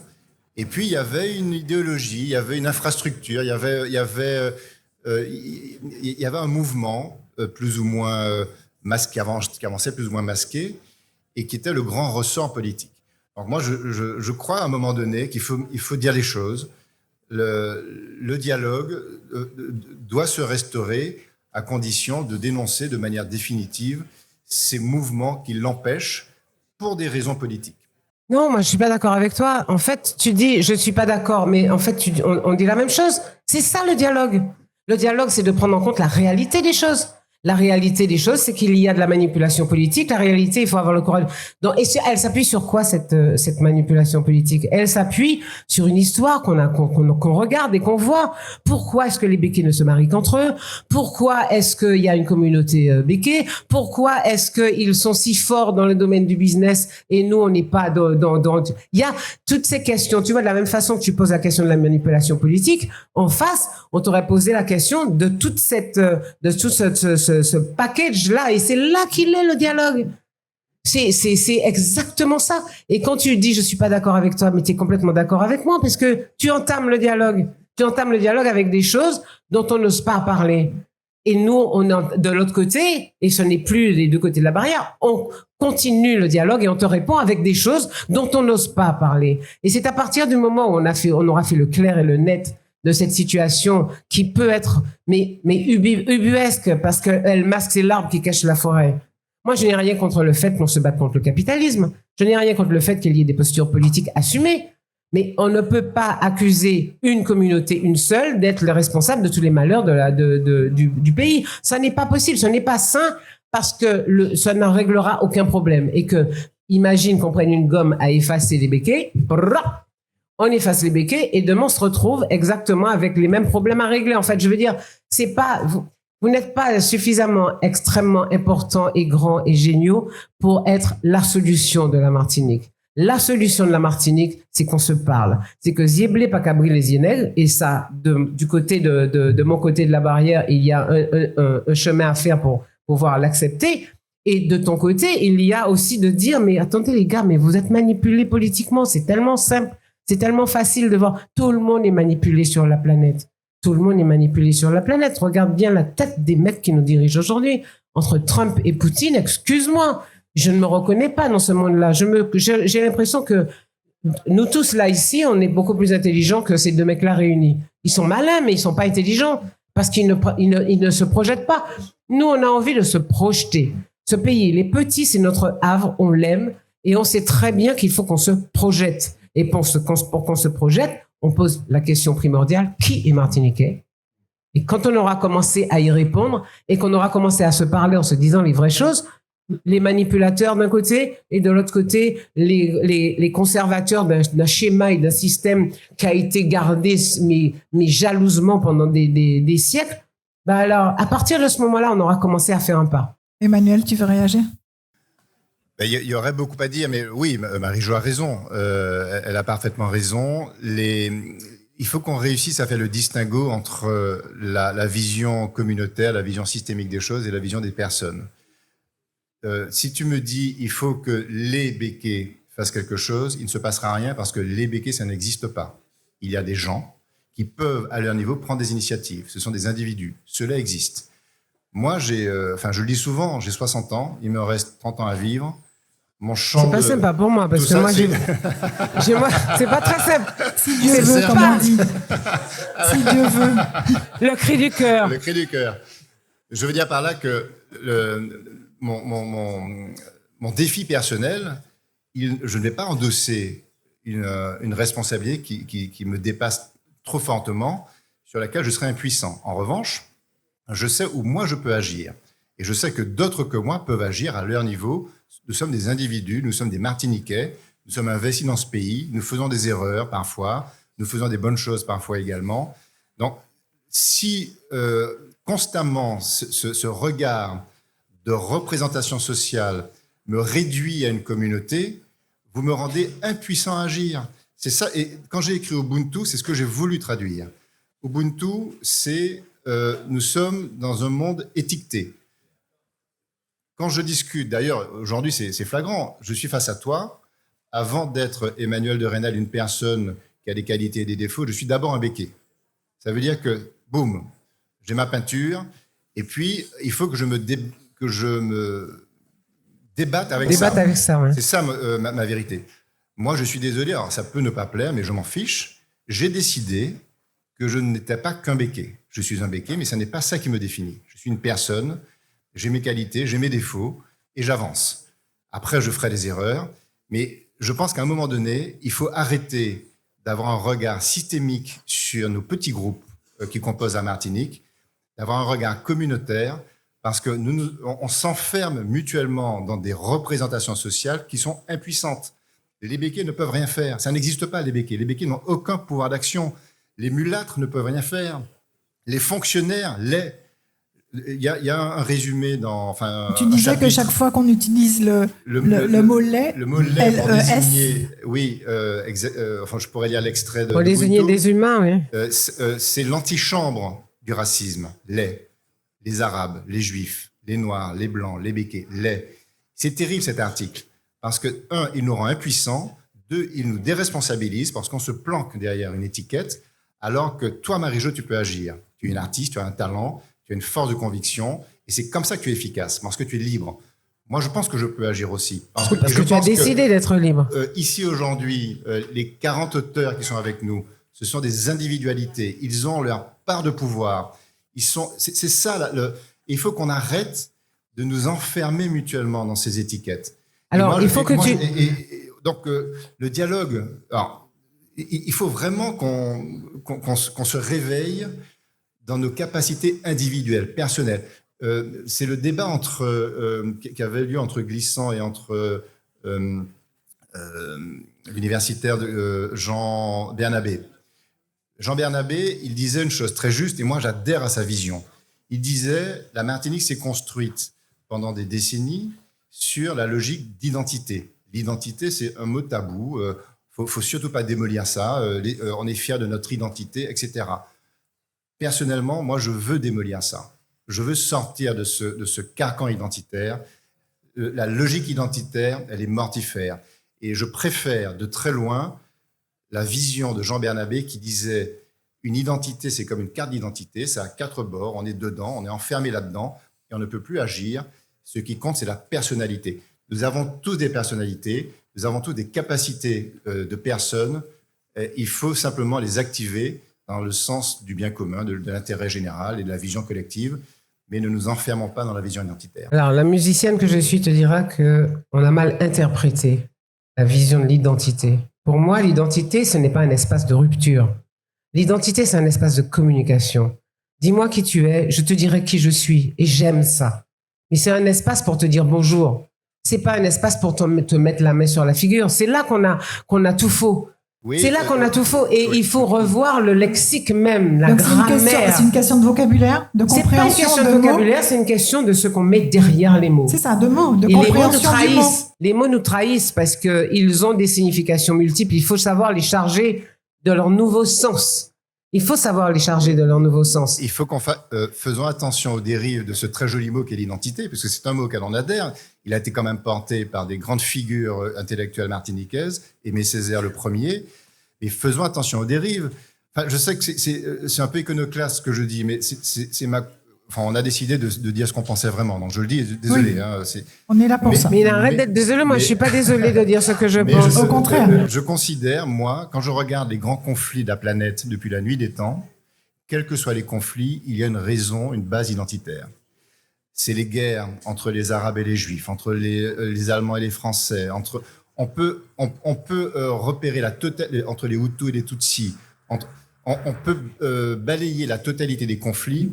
Et puis, il y avait une idéologie, il y avait une infrastructure, il y avait un mouvement plus ou moins masqué, qui avançait plus ou moins masqué, et qui était le grand ressort politique. Donc moi, je crois à un moment donné qu'il faut dire les choses. Le dialogue doit se restaurer à condition de dénoncer de manière définitive ces mouvements qui l'empêchent pour des raisons politiques. Non, moi je suis pas d'accord avec toi. En fait, tu dis je suis pas d'accord, mais en fait on dit la même chose. C'est ça le dialogue. Le dialogue, c'est de prendre en compte la réalité des choses. La réalité des choses, c'est qu'il y a de la manipulation politique. La réalité, il faut avoir le courage. Donc, et elle s'appuie sur quoi cette manipulation politique? Elle s'appuie sur une histoire qu'on regarde et qu'on voit. Pourquoi est-ce que les béquets ne se marient qu'entre eux? Pourquoi est-ce qu'il y a une communauté béquée? Pourquoi est-ce qu'ils sont si forts dans le domaine du business et nous on n'est pas dans... Il y a toutes ces questions. Tu vois, de la même façon que tu poses la question de la manipulation politique, en face, on t'aurait posé la question de toute ce package-là, et c'est là qu'il est le dialogue. C'est exactement ça. Et quand tu dis je suis pas d'accord avec toi, mais tu es complètement d'accord avec moi parce que tu entames le dialogue. Tu entames le dialogue avec des choses dont on n'ose pas parler. Et nous, on est de l'autre côté, et ce n'est plus les deux côtés de la barrière, on continue le dialogue et on te répond avec des choses dont on n'ose pas parler. Et c'est à partir du moment où on aura fait le clair et le net de cette situation qui peut être mais ubuesque parce qu'elle masque, c'est l'arbre qui cache la forêt. Moi, je n'ai rien contre le fait qu'on se batte contre le capitalisme. Je n'ai rien contre le fait qu'il y ait des postures politiques assumées. Mais on ne peut pas accuser une communauté, une seule, d'être le responsable de tous les malheurs du pays. Ça n'est pas possible, ce n'est pas sain parce que ça n'en réglera aucun problème. Et que, imagine qu'on prenne une gomme à effacer les béquets, on efface les béquets et demain on se retrouve exactement avec les mêmes problèmes à régler. En fait, je veux dire, c'est pas... Vous n'êtes pas suffisamment extrêmement important et grand et géniaux pour être la solution de la Martinique. La solution de la Martinique, c'est qu'on se parle. C'est que Zieblé pas cabri les Yénègres, et ça, du côté de mon côté de la barrière, il y a un chemin à faire pour pouvoir l'accepter. Et de ton côté, il y a aussi de dire, mais attendez les gars, mais vous êtes manipulés politiquement, c'est tellement simple, c'est tellement facile de voir. Tout le monde est manipulé sur la planète. Tout le monde est manipulé sur la planète. Regarde bien la tête des mecs qui nous dirigent aujourd'hui. Entre Trump et Poutine, excuse-moi, je ne me reconnais pas dans ce monde-là. J'ai l'impression que nous tous là ici, on est beaucoup plus intelligents que ces deux mecs-là réunis. Ils sont malins, mais ils sont pas intelligents parce qu'ils ne se projettent pas. Nous, on a envie de se projeter. Ce pays, les petits, c'est notre havre, on l'aime et on sait très bien qu'il faut qu'on se projette. Et pour qu'on se projette, on pose la question primordiale, qui est martiniquais? Et quand on aura commencé à y répondre et qu'on aura commencé à se parler en se disant les vraies choses, les manipulateurs d'un côté et de l'autre côté, les conservateurs d'un schéma et d'un système qui a été gardé mais jalousement pendant des siècles, ben alors, à partir de ce moment-là, on aura commencé à faire un pas. Emmanuel, tu veux réagir? Il y aurait beaucoup à dire, mais oui, Marie-Jo a raison. Elle a parfaitement raison. Il faut qu'on réussisse à faire le distinguo entre la vision communautaire, la vision systémique des choses et la vision des personnes. Si tu me dis il faut que les béquets fassent quelque chose, il ne se passera rien parce que les béquets, ça n'existe pas. Il y a des gens qui peuvent, à leur niveau, prendre des initiatives. Ce sont des individus. Cela existe. Moi, je le dis souvent, j'ai 60 ans, il me reste 30 ans à vivre. Mon champ c'est pas sympa pour moi, parce que moi, c'est pas très simple. Si Dieu veut, comme on dit. Si Dieu veut. Le cri du cœur. Le cri du cœur. Je veux dire par là que mon défi personnel, je ne vais pas endosser une responsabilité qui me dépasse trop fortement, sur laquelle je serai impuissant. En revanche, je sais où moi je peux agir. Et je sais que d'autres que moi peuvent agir à leur niveau. Nous sommes des individus, nous sommes des Martiniquais, nous sommes investis dans ce pays, nous faisons des erreurs parfois, nous faisons des bonnes choses parfois également. Donc, si constamment ce regard de représentation sociale me réduit à une communauté, vous me rendez impuissant à agir. C'est ça. Et quand j'ai écrit Ubuntu, c'est ce que j'ai voulu traduire. Ubuntu, c'est nous sommes dans un monde étiqueté. Quand je discute, d'ailleurs, aujourd'hui, c'est flagrant, je suis face à toi. Avant d'être Emmanuel de Rênal, une personne qui a des qualités et des défauts, je suis d'abord un béquet. Ça veut dire que, boum, j'ai ma peinture, et puis il faut que je me débatte avec ça. Avec ça, ouais. C'est ça ma vérité. Moi, je suis désolé, alors ça peut ne pas plaire, mais je m'en fiche. J'ai décidé que je n'étais pas qu'un béquet. Je suis un béquet, mais ce n'est pas ça qui me définit. Je suis une personne, j'ai mes qualités, j'ai mes défauts, et j'avance. Après, je ferai des erreurs, mais je pense qu'à un moment donné, il faut arrêter d'avoir un regard systémique sur nos petits groupes qui composent la Martinique, d'avoir un regard communautaire Parce que on s'enferme mutuellement dans des représentations sociales qui sont impuissantes. Les béquets ne peuvent rien faire. Ça n'existe pas, les béquets. Les béquets n'ont aucun pouvoir d'action. Les mulâtres ne peuvent rien faire. Les fonctionnaires, il y a un résumé dans... Enfin, tu disais que chaque fois qu'on utilise le mot lait, le mot lait pour L-E-S. désigner... Oui, enfin, je pourrais lire l'extrait de... Pour désigner Guido. des humains, oui. C'est l'antichambre du racisme, lait. Les Arabes, les Juifs, les Noirs, les Blancs, les béquets, lait. C'est terrible cet article, parce que, un, il nous rend impuissants, deux, il nous déresponsabilise, parce qu'on se planque derrière une étiquette, alors que toi, Marie-Jo, tu peux agir. Tu es une artiste, tu as un talent, tu as une force de conviction, et c'est comme ça que tu es efficace, parce que tu es libre. Moi, je pense que je peux agir aussi. Parce que tu as décidé d'être libre. Ici, aujourd'hui, les 40 auteurs qui sont avec nous, ce sont des individualités. Ils ont leur part de pouvoir. C'est ça. Il faut qu'on arrête de nous enfermer mutuellement dans ces étiquettes. Alors, il faut que tu... Donc, le dialogue... Alors, il faut vraiment qu'on se réveille dans nos capacités individuelles, personnelles. C'est le débat qui avait lieu entre Glissant et entre l'universitaire de Jean Bernabé. Jean Bernabé, il disait une chose très juste, et moi j'adhère à sa vision. Il disait, la Martinique s'est construite pendant des décennies sur la logique d'identité. L'identité, c'est un mot tabou, faut surtout pas démolir ça, on est fiers de notre identité, etc. Personnellement, moi je veux démolir ça. Je veux sortir de ce carcan identitaire. La logique identitaire, elle est mortifère. Et je préfère de très loin la vision de Jean Bernabé qui disait une identité, c'est comme une carte d'identité, ça a 4 bords, on est dedans, on est enfermé là-dedans et on ne peut plus agir. Ce qui compte, c'est la personnalité. Nous avons tous des personnalités, nous avons tous des capacités de personnes. Il faut simplement les activer dans le sens du bien commun, de l'intérêt général et de la vision collective, mais ne nous enfermons pas dans la vision identitaire. Alors, la musicienne que je suis te dira qu'on a mal interprété la vision de l'identité. Pour moi, l'identité, ce n'est pas un espace de rupture. L'identité, c'est un espace de communication. Dis-moi qui tu es, je te dirai qui je suis, et j'aime ça. Mais c'est un espace pour te dire bonjour. C'est pas un espace pour te mettre la main sur la figure. C'est là qu'on a tout faux. Oui, c'est là qu'on a tout faux. Et oui, il faut revoir le lexique même, la grammaire. C'est une question de vocabulaire, de compréhension. C'est pas une question de vocabulaire, c'est une question de ce qu'on met derrière les mots. C'est ça, de mots, de compréhension du mot. Les mots nous trahissent parce qu'ils ont des significations multiples. Il faut savoir les charger de leur nouveau sens. Il faut savoir les charger de leur nouveau sens. Il faut qu'on faisons attention aux dérives de ce très joli mot qu'est l'identité, parce que c'est un mot auquel on adhère. Il a été quand même porté par des grandes figures intellectuelles martiniquaises, Aimé Césaire le premier. Mais faisons attention aux dérives. Enfin, je sais que c'est un peu iconoclaste ce que je dis, mais on a décidé de dire ce qu'on pensait vraiment. Donc je le dis, désolé. Oui. Hein, on est là pour ça. Mais arrête d'être désolé, moi je suis pas désolé de dire ce que je pense. Au contraire. Je considère, moi, quand je regarde les grands conflits de la planète depuis la nuit des temps, quels que soient les conflits, il y a une raison, une base identitaire. C'est les guerres entre les Arabes et les Juifs, entre les Allemands et les Français, on peut repérer entre les Hutus et les Tutsis, on peut balayer la totalité des conflits.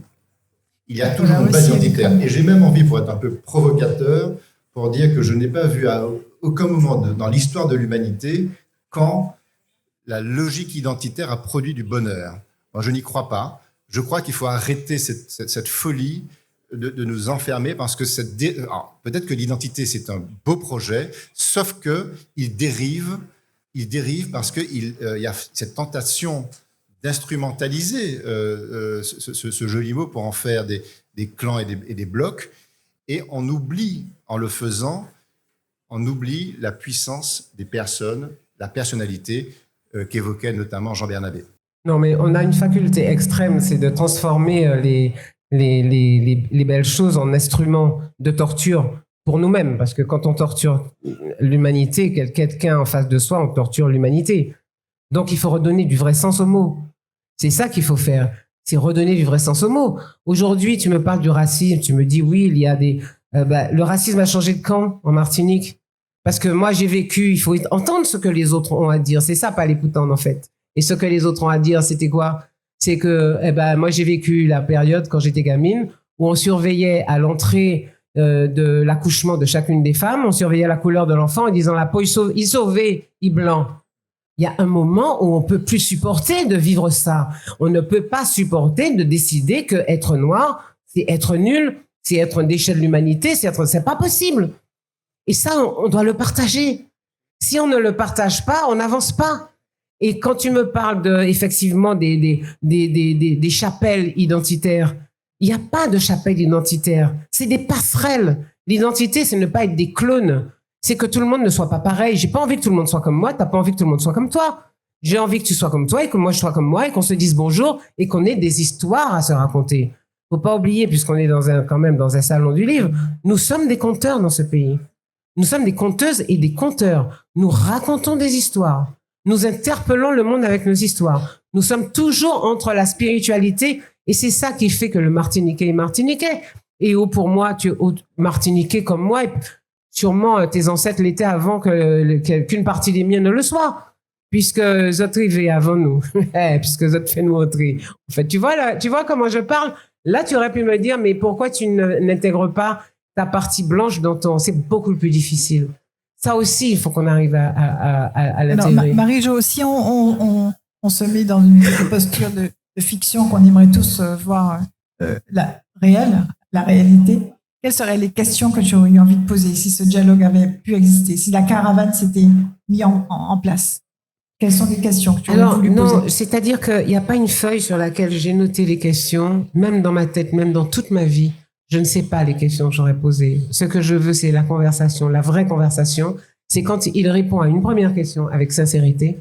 Il y a toujours une base identitaire. Et j'ai même envie, pour être un peu provocateur, pour dire que je n'ai pas vu à aucun moment dans l'histoire de l'humanité quand la logique identitaire a produit du bonheur. Moi, je n'y crois pas. Je crois qu'il faut arrêter cette folie de nous enfermer, parce que peut-être que l'identité, c'est un beau projet, sauf qu'il dérive parce qu'il y a cette tentation d'instrumentaliser ce joli mot pour en faire des clans et des blocs, et on oublie, en le faisant, on oublie la puissance des personnes, la personnalité qu'évoquait notamment Jean Bernabé. Non, mais on a une faculté extrême, c'est de transformer les belles choses en instruments de torture pour nous-mêmes, parce que quand on torture l'humanité, quelqu'un en face de soi, on torture l'humanité. Donc il faut redonner du vrai sens aux mots. C'est ça qu'il faut faire, c'est redonner du vrai sens aux mots. Aujourd'hui, tu me parles du racisme, tu me dis oui, il y a le racisme a changé de camp en Martinique, parce que moi j'ai vécu, il faut entendre ce que les autres ont à dire, c'est ça, pas l'écoutant en fait. Et ce que les autres ont à dire, c'était quoi? C'est que moi j'ai vécu la période quand j'étais gamine où on surveillait à l'entrée de l'accouchement de chacune des femmes, on surveillait la couleur de l'enfant en disant la peau, il sauvé, il blanc. Il y a un moment où on peut plus supporter de vivre ça. On ne peut pas supporter de décider que être noir, c'est être nul, c'est être un déchet de l'humanité, c'est pas possible. Et ça, on doit le partager. Si on ne le partage pas, on n'avance pas. Et quand tu me parles effectivement des chapelles identitaires, il n'y a pas de chapelle identitaire. C'est des passerelles. L'identité, c'est ne pas être des clones. C'est que tout le monde ne soit pas pareil. J'ai pas envie que tout le monde soit comme moi. T'as pas envie que tout le monde soit comme toi. J'ai envie que tu sois comme toi et que moi je sois comme moi et qu'on se dise bonjour et qu'on ait des histoires à se raconter. Faut pas oublier, puisqu'on est quand même dans un salon du livre, nous sommes des conteurs dans ce pays. Nous sommes des conteuses et des conteurs. Nous racontons des histoires. Nous interpellons le monde avec nos histoires. Nous sommes toujours entre la spiritualité et c'est ça qui fait que le Martiniquais est Martiniquais. Et pour moi, tu es Martiniquais comme moi. Et sûrement, tes ancêtres l'étaient avant qu'une partie des miens ne le soit. Puisque Zot rivé avant nous. Puisque Zot fait nous entrer. En fait, tu vois comment je parle? Là, tu aurais pu me dire, mais pourquoi tu n'intègres pas ta partie blanche dans ton... C'est beaucoup plus difficile. Ça aussi, il faut qu'on arrive à l'intégrer. Marie-Jo, si on se met dans une posture de fiction qu'on aimerait tous voir la réalité, quelles seraient les questions que tu aurais eu envie de poser si ce dialogue avait pu exister, si la caravane s'était mise en place? Quelles sont les questions que tu aurais voulu poser? Non, c'est-à-dire qu'il n'y a pas une feuille sur laquelle j'ai noté les questions, même dans ma tête, même dans toute ma vie. Je ne sais pas les questions que j'aurais posées. Ce que je veux, c'est la conversation, la vraie conversation. C'est quand il répond à une première question avec sincérité,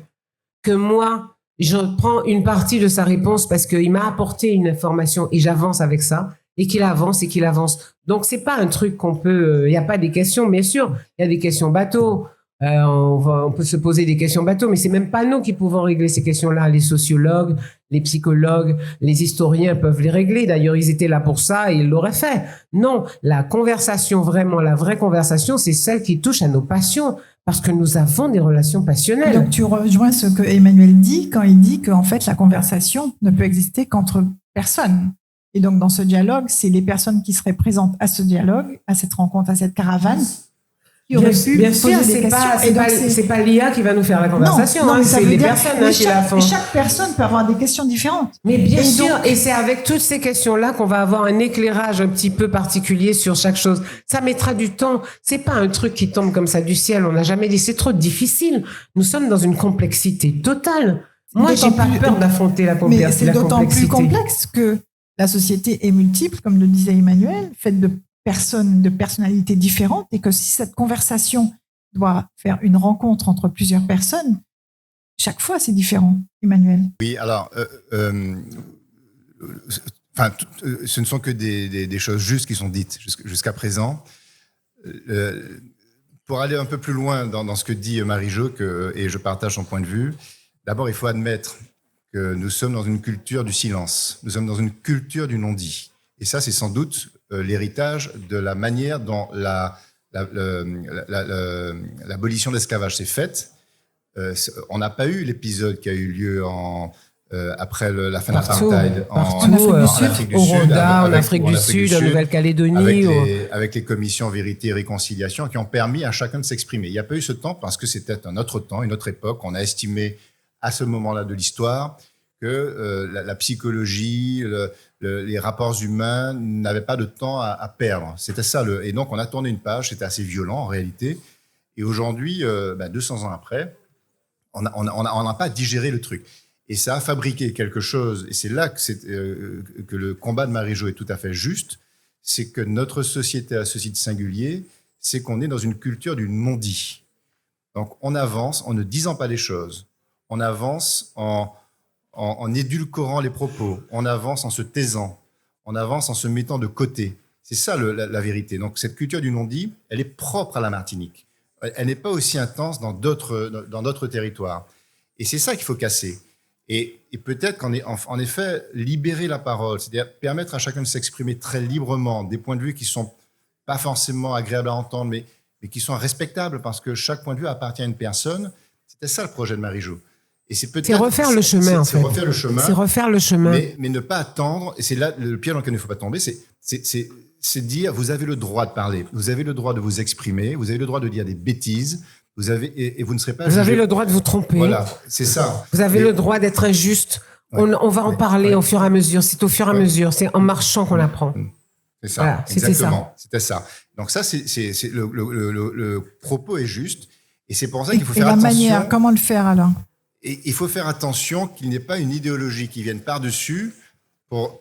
que moi, je prends une partie de sa réponse parce qu'il m'a apporté une information et j'avance avec ça, et qu'il avance et qu'il avance. Donc, c'est pas un truc qu'on peut... Il n'y a pas des questions, bien sûr. Il y a des questions bateaux. On peut se poser des questions bateaux, mais c'est même pas nous qui pouvons régler ces questions-là. Les sociologues, les psychologues, les historiens peuvent les régler. D'ailleurs, ils étaient là pour ça et ils l'auraient fait. Non, la conversation, vraiment, la vraie conversation, c'est celle qui touche à nos passions, parce que nous avons des relations passionnelles. Donc, tu rejoins ce que Emmanuel dit quand il dit qu'en fait, la conversation ne peut exister qu'entre personnes. Et donc, dans ce dialogue, c'est les personnes qui seraient présentes à ce dialogue, à cette rencontre, à cette caravane, Bien sûr, c'est pas l'IA qui va nous faire la conversation, non, c'est les personnes qui la font. Chaque personne peut avoir des questions différentes. Mais bien sûr, et c'est avec toutes ces questions-là qu'on va avoir un éclairage un petit peu particulier sur chaque chose. Ça mettra du temps. C'est pas un truc qui tombe comme ça du ciel. On n'a jamais dit c'est trop difficile. Nous sommes dans une complexité totale. Moi, j'ai pas peur d'affronter la complexité. Mais c'est d'autant plus complexe que la société est multiple, comme le disait Emmanuel, faite de personnes, de personnalités différentes, et que si cette conversation doit faire une rencontre entre plusieurs personnes, chaque fois c'est différent, Emmanuel. Oui, alors, ce ne sont que des choses justes qui sont dites jusqu'à présent. Pour aller un peu plus loin dans ce que dit Marie-Jo, et je partage son point de vue, d'abord il faut admettre que nous sommes dans une culture du silence, nous sommes dans une culture du non-dit. Et ça, c'est sans doute l'héritage de la manière dont l'abolition de l'esclavage s'est faite. On n'a pas eu l'épisode qui a eu lieu après la fin de l'apartheid en Afrique du Sud, au Rwanda, en Afrique du Sud, en Nouvelle-Calédonie. Avec les commissions vérité et réconciliation qui ont permis à chacun de s'exprimer. Il n'y a pas eu ce temps parce que c'était un autre temps, une autre époque. On a estimé à ce moment-là de l'histoire que la psychologie, les rapports humains n'avaient pas de temps à perdre. C'était ça. Et donc, on a tourné une page. C'était assez violent, en réalité. Et aujourd'hui, 200 ans après, on n'a pas digéré le truc. Et ça a fabriqué quelque chose. Et c'est là que le combat de Marie-Jo est tout à fait juste. C'est que notre société a ceci de singulier, c'est qu'on est dans une culture du non-dit. Donc, on avance en ne disant pas les choses. On avance en édulcorant les propos, on avance en se taisant, on avance en se mettant de côté. C'est ça la vérité. Donc cette culture du non-dit, elle est propre à la Martinique. Elle n'est pas aussi intense dans d'autres territoires. Et c'est ça qu'il faut casser. Et peut-être qu'en effet, libérer la parole, c'est-à-dire permettre à chacun de s'exprimer très librement, des points de vue qui ne sont pas forcément agréables à entendre, mais qui sont respectables parce que chaque point de vue appartient à une personne. C'était ça le projet de Marie-Jo. Et c'est peut-être C'est refaire le chemin, en fait. C'est refaire le chemin. C'est refaire le chemin. Mais ne pas attendre. Et c'est là le piège dans lequel il ne faut pas tomber. C'est dire, vous avez le droit de parler. Vous avez le droit de vous exprimer. Vous avez le droit de dire des bêtises. Et vous ne serez pas Vous jugé. avez le droit de vous tromper. Voilà, c'est ça. Vous avez le droit d'être injuste. Ouais. On va en parler au fur et à mesure. C'est au fur et à mesure. C'est en marchant qu'on apprend. C'est ça. Voilà, exactement. C'était ça. Donc ça, le propos est juste. Et c'est pour ça qu'il faut faire attention. Et la manière, comment le faire alors? Et il faut faire attention qu'il n'y ait pas une idéologie qui vienne par-dessus pour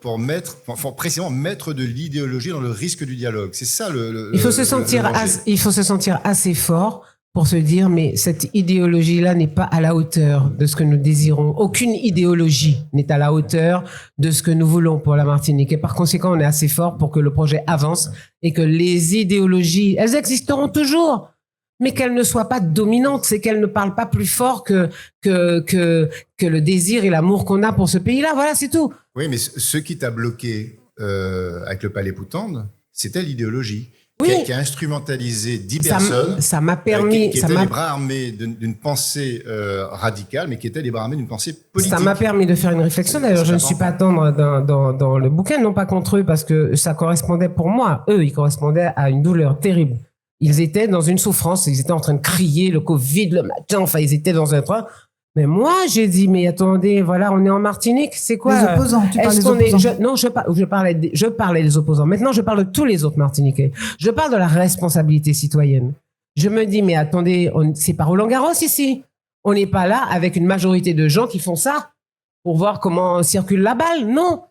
précisément mettre de l'idéologie dans le risque du dialogue. C'est ça il faut se sentir assez fort pour se dire, mais cette idéologie-là n'est pas à la hauteur de ce que nous désirons. Aucune idéologie n'est à la hauteur de ce que nous voulons pour la Martinique. Et par conséquent, on est assez fort pour que le projet avance et que les idéologies, elles existeront toujours, mais qu'elles ne soient pas dominantes, c'est qu'elles ne parlent pas plus fort que le désir et l'amour qu'on a pour ce pays-là. Voilà, c'est tout. Oui, mais ce qui t'a bloqué avec le Palais Poutande, c'était l'idéologie. Oui. Qui a instrumentalisé 10 personnes. Ça m'a permis. Qui étaient les bras armés d'une pensée radicale, mais qui étaient les bras armés d'une pensée politique. Ça m'a permis de faire une réflexion. D'ailleurs, je ne suis pas tendre dans le bouquin, non pas contre eux, parce que ça correspondait pour moi. Eux, ils correspondaient à une douleur terrible. Ils étaient dans une souffrance. Ils étaient en train de crier le Covid le matin. Enfin, ils étaient dans un train. Mais moi, j'ai dit, mais attendez, voilà, on est en Martinique, c'est quoi? Les opposants, tu parles des opposants. Je parlais des opposants. Maintenant, je parle de tous les autres Martiniquais. Je parle de la responsabilité citoyenne. Je me dis, mais attendez, c'est pas Roland-Garros ici. On n'est pas là avec une majorité de gens qui font ça pour voir comment circule la balle. Non.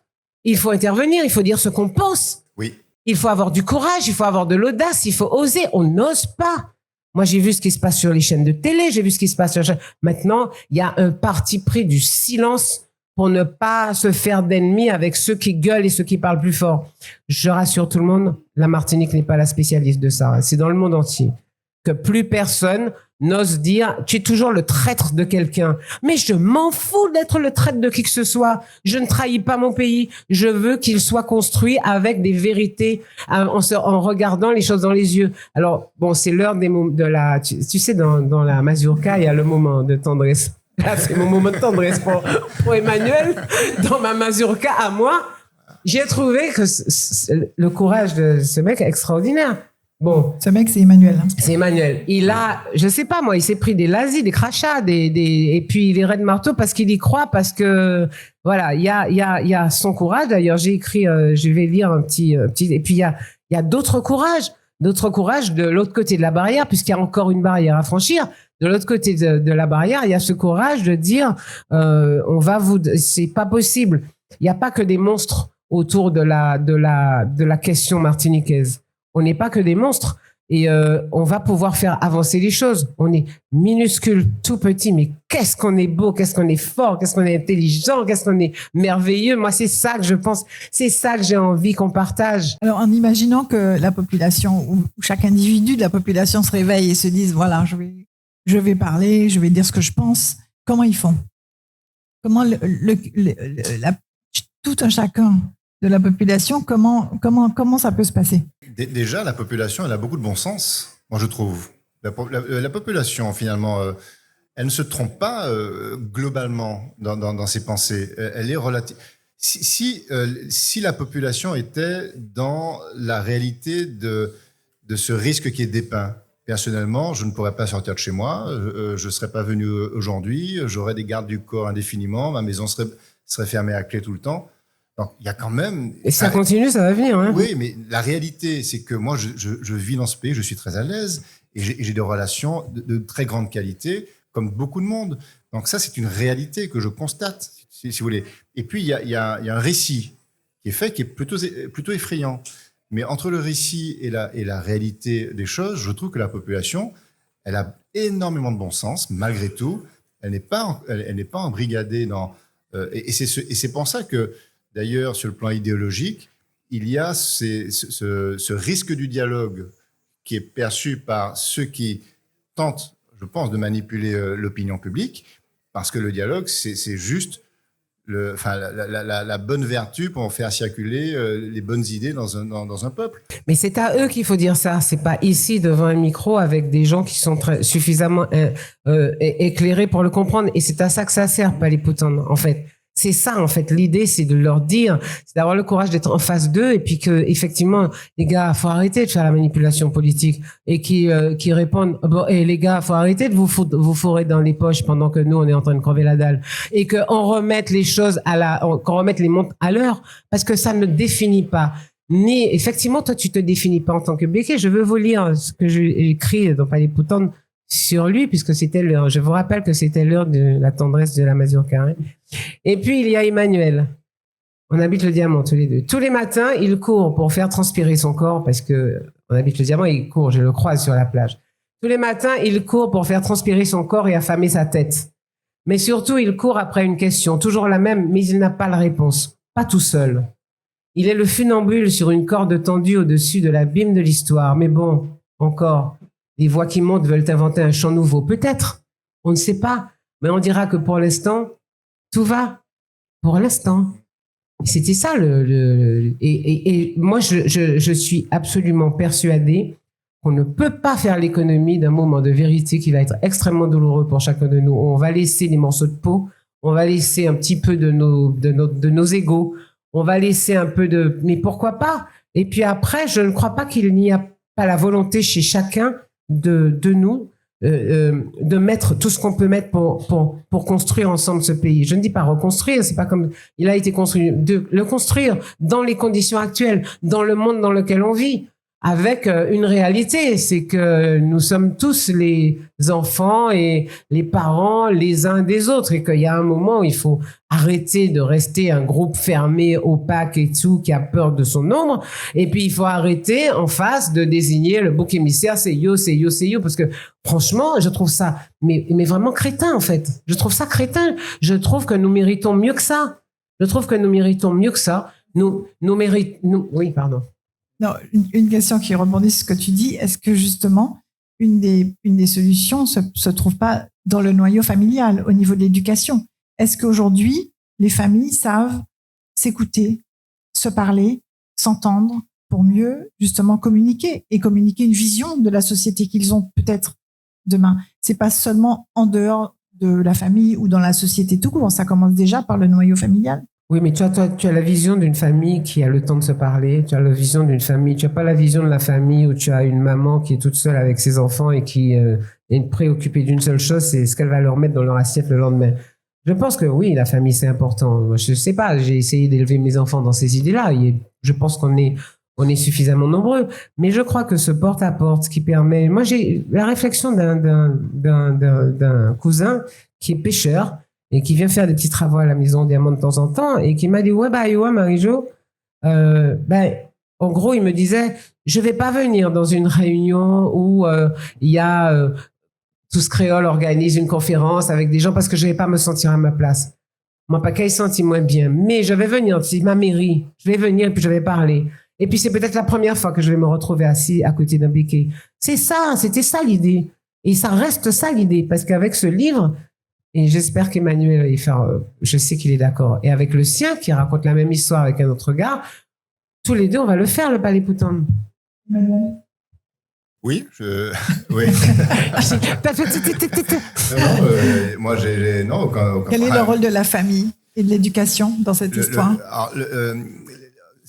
Il faut intervenir, il faut dire ce qu'on pense. Oui. Il faut avoir du courage, il faut avoir de l'audace, il faut oser. On n'ose pas. Moi, j'ai vu ce qui se passe sur les chaînes de télé, j'ai vu ce qui se passe sur... Maintenant, il y a un parti pris du silence pour ne pas se faire d'ennemis avec ceux qui gueulent et ceux qui parlent plus fort. Je rassure tout le monde, la Martinique n'est pas la spécialiste de ça. C'est dans le monde entier que plus personne n'ose dire « tu es toujours le traître de quelqu'un ». Mais je m'en fous d'être le traître de qui que ce soit. Je ne trahis pas mon pays. Je veux qu'il soit construit avec des vérités, en regardant les choses dans les yeux. Alors, bon, c'est l'heure de la... Tu sais, dans la mazurka, il y a le moment de tendresse. Là, c'est mon moment de tendresse pour Emmanuel. Dans ma mazurka, à moi, j'ai trouvé que le courage de ce mec est extraordinaire. Bon. Ce mec, c'est Emmanuel. C'est Emmanuel. Il a, je sais pas moi, il s'est pris des lazis, des crachats, et puis il est raide marteau parce qu'il y croit, parce que, voilà, il y a son courage. D'ailleurs, j'ai écrit, je vais lire un petit, et puis il y a d'autres courages de l'autre côté de la barrière, puisqu'il y a encore une barrière à franchir. De l'autre côté de la barrière, il y a ce courage de dire, c'est pas possible. Il n'y a pas que des monstres autour de la question martiniquaise. On n'est pas que des monstres et on va pouvoir faire avancer les choses. On est minuscule, tout petit, mais qu'est-ce qu'on est beau, qu'est-ce qu'on est fort, qu'est-ce qu'on est intelligent, qu'est-ce qu'on est merveilleux. Moi, c'est ça que je pense, c'est ça que j'ai envie qu'on partage. Alors, en imaginant que la population, ou chaque individu de la population se réveille et se dise, voilà, je vais parler, je vais dire ce que je pense, comment ils font? Comment tout un chacun de la population, comment ça peut se passer? Déjà, la population, elle a beaucoup de bon sens, moi je trouve. La population, finalement, elle ne se trompe pas globalement dans ses pensées. Elle est relative. Si la population était dans la réalité de ce risque qui est dépeint, personnellement, je ne pourrais pas sortir de chez moi, je ne serais pas venu aujourd'hui, j'aurais des gardes du corps indéfiniment, ma maison serait fermée à clé tout le temps. Donc, il y a quand même... Et ça continue, ça va venir. Hein. Oui, mais la réalité, c'est que moi, je vis dans ce pays, je suis très à l'aise et j'ai des relations de très grande qualité, comme beaucoup de monde. Donc ça, c'est une réalité que je constate, si vous voulez. Et puis, il y a un récit qui est fait, qui est plutôt effrayant. Mais entre le récit et la réalité des choses, je trouve que la population, elle a énormément de bon sens, malgré tout. Elle n'est pas embrigadée dans... et c'est pour ça que... D'ailleurs, sur le plan idéologique, il y a ce risque du dialogue qui est perçu par ceux qui tentent, je pense, de manipuler l'opinion publique, parce que le dialogue, c'est juste la bonne vertu pour faire circuler les bonnes idées dans un peuple. Mais c'est à eux qu'il faut dire ça. C'est pas ici devant un micro avec des gens qui sont suffisamment éclairés pour le comprendre. Et c'est à ça que ça sert, Palipoutan, en fait. C'est ça, en fait. L'idée, c'est de leur dire, c'est d'avoir le courage d'être en face d'eux et puis que, effectivement, les gars, faut arrêter de faire la manipulation politique et qui répondent, bon, les gars, faut arrêter de vous fourrer dans les poches pendant que nous, on est en train de crever la dalle et qu'on remette les choses qu'on remette les montres à l'heure parce que ça ne définit pas. Ni, effectivement, toi, tu te définis pas en tant que Béquet. Je veux vous lire ce que j'ai écrit dans Palipoutan sur lui, puisque c'était l'heure. Je vous rappelle que c'était l'heure de la tendresse de la masure carrée. Et puis, il y a Emmanuel. On habite le diamant tous les deux. Tous les matins, il court pour faire transpirer son corps, parce que on habite le diamant, il court, je le croise sur la plage. Tous les matins, il court pour faire transpirer son corps et affamer sa tête. Mais surtout, il court après une question, toujours la même, mais il n'a pas la réponse. Pas tout seul. Il est le funambule sur une corde tendue au-dessus de l'abîme de l'histoire. Mais bon, encore... Les voix qui montent veulent inventer un chant nouveau. Peut-être, on ne sait pas. Mais on dira que pour l'instant, tout va. Pour l'instant. C'était ça. Et moi, je suis absolument persuadée qu'on ne peut pas faire l'économie d'un moment de vérité qui va être extrêmement douloureux pour chacun de nous. On va laisser des morceaux de peau. On va laisser un petit peu de nos égos. On va laisser un peu de... Mais pourquoi pas? Et puis après, je ne crois pas qu'il n'y a pas la volonté chez chacun de nous, de mettre tout ce qu'on peut mettre pour construire ensemble ce pays. Je ne dis pas reconstruire, c'est pas comme il a été construit, de le construire dans les conditions actuelles, dans le monde dans lequel on vit, avec une réalité, c'est que nous sommes tous les enfants et les parents les uns des autres et qu'il y a un moment où il faut arrêter de rester un groupe fermé, opaque et tout, qui a peur de son ombre. Et puis, il faut arrêter en face de désigner le bouc émissaire, c'est yo, parce que franchement, je trouve ça, mais vraiment crétin, en fait. Je trouve ça crétin. Je trouve que nous méritons mieux que ça. Oui, pardon. Non, une question qui rebondit sur ce que tu dis. Est-ce que justement, une des solutions se trouve pas dans le noyau familial, au niveau de l'éducation? Est-ce qu'aujourd'hui, les familles savent s'écouter, se parler, s'entendre pour mieux justement communiquer et communiquer une vision de la société qu'ils ont peut-être demain? C'est pas seulement en dehors de la famille ou dans la société tout court. Ça commence déjà par le noyau familial. Oui, mais tu as la vision d'une famille qui a le temps de se parler. Tu as la vision d'une famille. Tu n'as pas la vision de la famille où tu as une maman qui est toute seule avec ses enfants et qui est préoccupée d'une seule chose, c'est ce qu'elle va leur mettre dans leur assiette le lendemain. Je pense que oui, la famille, c'est important. Moi, je sais pas, j'ai essayé d'élever mes enfants dans ces idées-là. Je pense qu'on est suffisamment nombreux. Mais je crois que ce porte-à-porte qui permet... Moi, j'ai la réflexion d'un cousin qui est pêcheur et qui vient faire des petits travaux à la maison Diamant de temps en temps et qui m'a dit, ouais, Marie-Jo, en gros, il me disait, je vais pas venir dans une réunion où il y a Tous Créoles organise une conférence avec des gens parce que je vais pas me sentir à ma place. Moi, pas qu'elle sentit moins bien, mais je vais venir, c'est ma mairie. Je vais venir et puis je vais parler. Et puis c'est peut-être la première fois que je vais me retrouver assis à côté d'un béquet. C'était ça l'idée. Et ça reste ça l'idée, parce qu'avec ce livre, et j'espère qu'Emmanuel je sais qu'il est d'accord, et avec le sien qui raconte la même histoire avec un autre gars, tous les deux on va le faire, le Palipoutan. Oui, oui. Moi, non, aucun Quel est le rôle de la famille et de l'éducation dans cette histoire?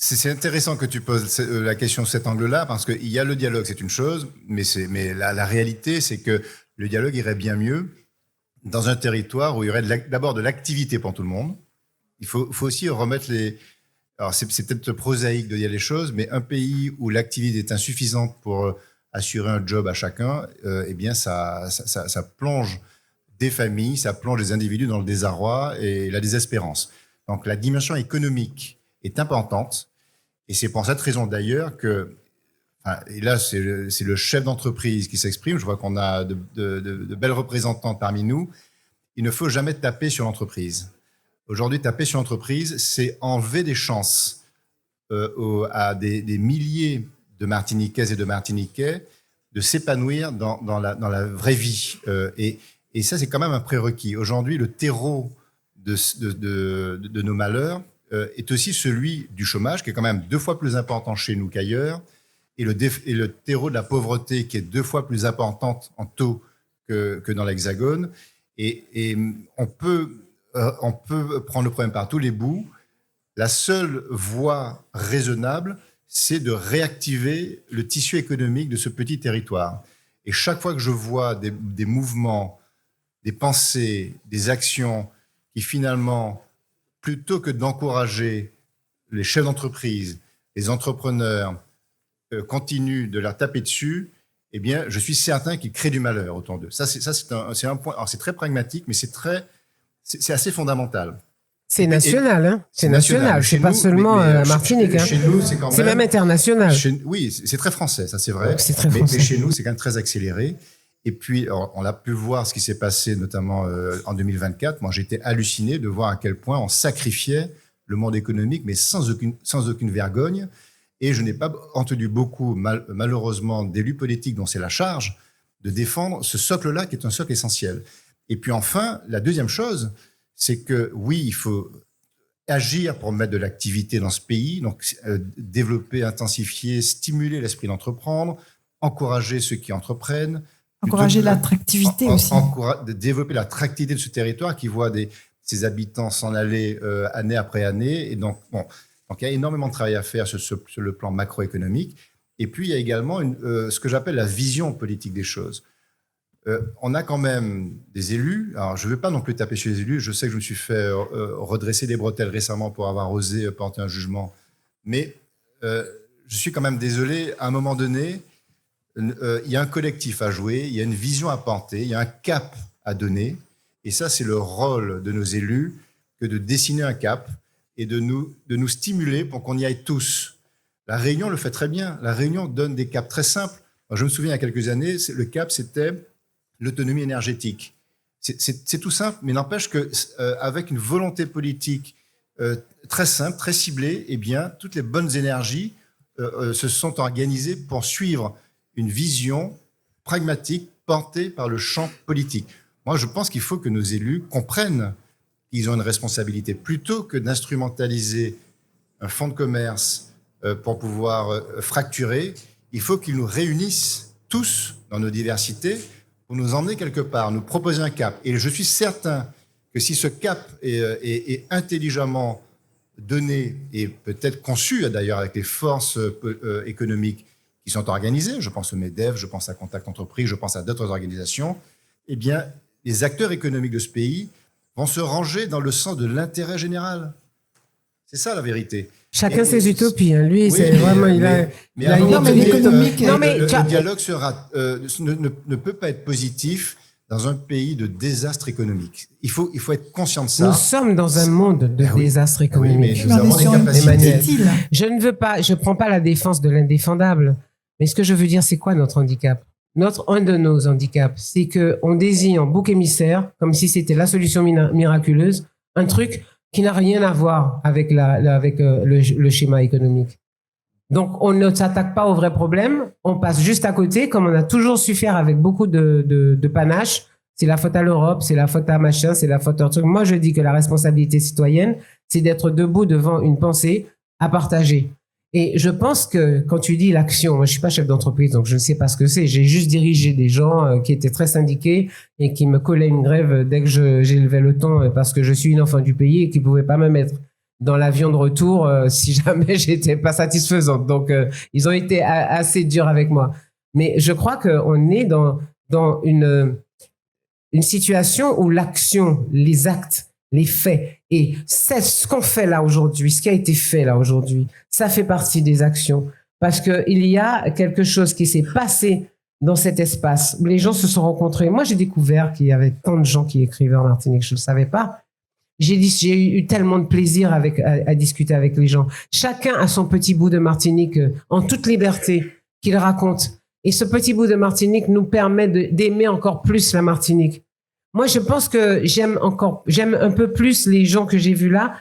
C'est intéressant que tu poses la question sous cet angle-là, parce qu'il y a le dialogue, c'est une chose, mais la réalité, c'est que le dialogue irait bien mieux dans un territoire où il y aurait d'abord de l'activité pour tout le monde. Il faut aussi remettre les... Alors, c'est peut-être prosaïque de dire les choses, mais un pays où l'activité est insuffisante pour assurer un job à chacun, eh bien, ça plonge des familles, ça plonge des individus dans le désarroi et la désespérance. Donc, la dimension économique est importante. Et c'est pour cette raison d'ailleurs que, et là c'est le chef d'entreprise qui s'exprime, je vois qu'on a de belles représentantes parmi nous, il ne faut jamais taper sur l'entreprise. Aujourd'hui, taper sur l'entreprise, c'est enlever des chances à des milliers de Martiniquaises et de Martiniquais de s'épanouir dans la vraie vie. Et ça, c'est quand même un prérequis. Aujourd'hui, le terreau de nos malheurs est aussi celui du chômage, qui est quand même 2 fois plus important chez nous qu'ailleurs, et le terreau de la pauvreté, qui est 2 fois plus importante en taux que dans l'Hexagone. Et on peut prendre le problème par tous les bouts. La seule voie raisonnable, c'est de réactiver le tissu économique de ce petit territoire. Et chaque fois que je vois des mouvements, des pensées, des actions qui finalement, plutôt que d'encourager les chefs d'entreprise, les entrepreneurs, continuent de leur taper dessus, eh bien, je suis certain qu'ils créent du malheur autour d'eux. Ça, c'est un point. Alors, c'est très pragmatique, mais c'est assez fondamental. C'est national, hein. C'est national. C'est pas seulement Martinique, hein. Chez nous, c'est quand même. C'est même international. Oui, c'est très français, ça c'est vrai. C'est très français. Mais chez nous, c'est quand même très accéléré. Et puis, on a pu voir ce qui s'est passé, notamment en 2024. Moi, j'étais halluciné de voir à quel point on sacrifiait le monde économique, mais sans aucune vergogne. Et je n'ai pas entendu beaucoup, malheureusement, d'élus politiques dont c'est la charge de défendre ce socle-là, qui est un socle essentiel. Et puis enfin, la deuxième chose, c'est que oui, il faut agir pour mettre de l'activité dans ce pays, donc développer, intensifier, stimuler l'esprit d'entreprendre, encourager ceux qui entreprennent. Encourager l'attractivité aussi. Développer l'attractivité de ce territoire qui voit ses habitants s'en aller année après année. Et donc, bon, donc il y a énormément de travail à faire sur le plan macroéconomique. Et puis, il y a également ce que j'appelle la vision politique des choses. On a quand même des élus. Alors, je ne veux pas non plus taper sur les élus. Je sais que je me suis fait redresser des bretelles récemment pour avoir osé porter un jugement. Mais je suis quand même désolé. À un moment donné, il y a un collectif à jouer, il y a une vision à porter, il y a un cap à donner. Et ça, c'est le rôle de nos élus que de dessiner un cap et de nous stimuler pour qu'on y aille tous. La Réunion le fait très bien. La Réunion donne des caps très simples. Alors, je me souviens, il y a quelques années, le cap, c'était l'autonomie énergétique. C'est tout simple, mais n'empêche qu'avec une volonté politique très simple, très ciblée, eh bien, toutes les bonnes énergies se sont organisées pour suivre une vision pragmatique portée par le champ politique. Moi, je pense qu'il faut que nos élus comprennent qu'ils ont une responsabilité. Plutôt que d'instrumentaliser un fonds de commerce pour pouvoir fracturer, il faut qu'ils nous réunissent tous dans nos diversités pour nous emmener quelque part, nous proposer un cap. Et je suis certain que si ce cap est intelligemment donné et peut-être conçu d'ailleurs avec les forces économiques qui sont organisées, je pense au MEDEF, je pense à Contact Entreprise, je pense à d'autres organisations, eh bien, les acteurs économiques de ce pays vont se ranger dans le sens de l'intérêt général. C'est ça la vérité. Chacun ses utopies. Hein. Lui, oui, c'est vraiment... Le dialogue ne peut pas être positif dans un pays de désastre économique. Il faut être conscient de ça. Nous sommes dans un monde de désastre économique. Oui, mais nous avons des capacités. Je prends pas la défense de l'indéfendable. Mais ce que je veux dire, c'est quoi notre handicap? Un de nos handicaps, c'est qu'on désigne en bouc émissaire, comme si c'était la solution miraculeuse, un truc qui n'a rien à voir avec le schéma économique. Donc, on ne s'attaque pas au vrai problème, on passe juste à côté, comme on a toujours su faire avec beaucoup de panache. C'est la faute à l'Europe, c'est la faute à machin, c'est la faute à un truc. Moi, je dis que la responsabilité citoyenne, c'est d'être debout devant une pensée à partager. Et je pense que quand tu dis l'action, moi je suis pas chef d'entreprise, donc je ne sais pas ce que c'est. J'ai juste dirigé des gens qui étaient très syndiqués et qui me collaient une grève dès que j'élevais le ton parce que je suis une enfant du pays et qui pouvaient pas me mettre dans l'avion de retour si jamais j'étais pas satisfaisante. Donc ils ont été assez durs avec moi. Mais je crois qu'on est dans une situation où l'action, les actes, les faits. Et c'est ce qu'on fait là aujourd'hui, ce qui a été fait là aujourd'hui, ça fait partie des actions. Parce qu'il y a quelque chose qui s'est passé dans cet espace où les gens se sont rencontrés. Moi, j'ai découvert qu'il y avait tant de gens qui écrivaient en Martinique, je ne le savais pas. J'ai eu tellement de plaisir à discuter avec les gens. Chacun a son petit bout de Martinique en toute liberté qu'il raconte. Et ce petit bout de Martinique nous permet d'aimer encore plus la Martinique. Moi, je pense que j'aime un peu plus les gens que j'ai vus là.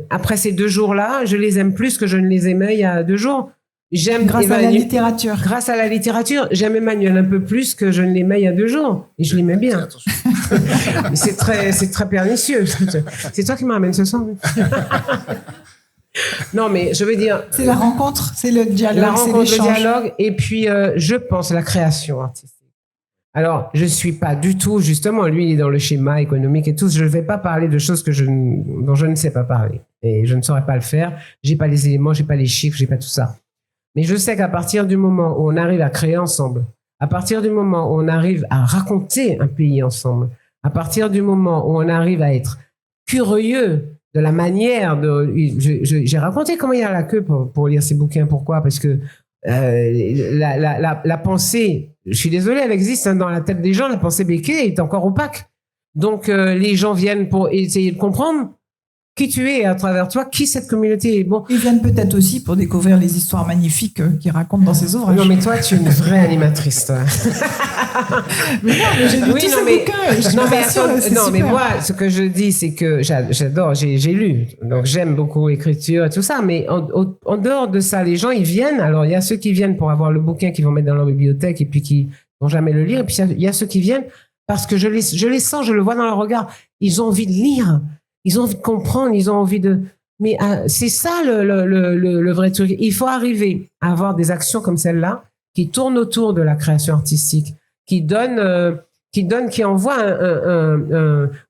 Après ces 2 jours-là, je les aime plus que je ne les aimais il y a 2 jours. Grâce à la littérature. Grâce à la littérature, j'aime Emmanuel un peu plus que je ne l'aimais il y a 2 jours. Et je l'aimais bien. C'est très pernicieux. C'est toi qui me ramène ce son. Non, mais je veux dire... C'est la rencontre, c'est le dialogue, la rencontre, c'est l'échange. le dialogue, et puis je pense la création artistique. Alors, je suis pas du tout, justement, lui, il est dans le schéma économique et tout. Je ne vais pas parler de choses dont je ne sais pas parler. Et je ne saurais pas le faire. J'ai pas les éléments, j'ai pas les chiffres, j'ai pas tout ça. Mais je sais qu'à partir du moment où on arrive à créer ensemble, à partir du moment où on arrive à raconter un pays ensemble, à partir du moment où on arrive à être curieux de la manière de... J'ai raconté comment il y a la queue pour lire ces bouquins. Pourquoi? Parce que la pensée, je suis désolée, elle existe hein, dans la tête des gens, la pensée béquée est encore opaque. Donc les gens viennent pour essayer de comprendre qui tu es à travers toi, qui cette communauté est. Bon. Ils viennent peut-être aussi pour découvrir les histoires magnifiques qu'il raconte dans ses ouvrages. Non, mais toi, tu es une vraie animatrice, toi. Mais non, mais j'ai lu tous ces bouquins. Non, mais moi, ce que je dis, c'est que j'adore, j'ai lu, donc j'aime beaucoup l'écriture et tout ça, mais en dehors de ça, les gens, ils viennent. Alors, il y a ceux qui viennent pour avoir le bouquin qu'ils vont mettre dans leur bibliothèque et puis qui vont jamais le lire. Et puis, il y a ceux qui viennent parce que je les sens, je le vois dans leur regard. Ils ont envie de lire. Ils ont envie de comprendre, ils ont envie de... Mais c'est ça le vrai truc. Il faut arriver à avoir des actions comme celle-là qui tournent autour de la création artistique, qui envoient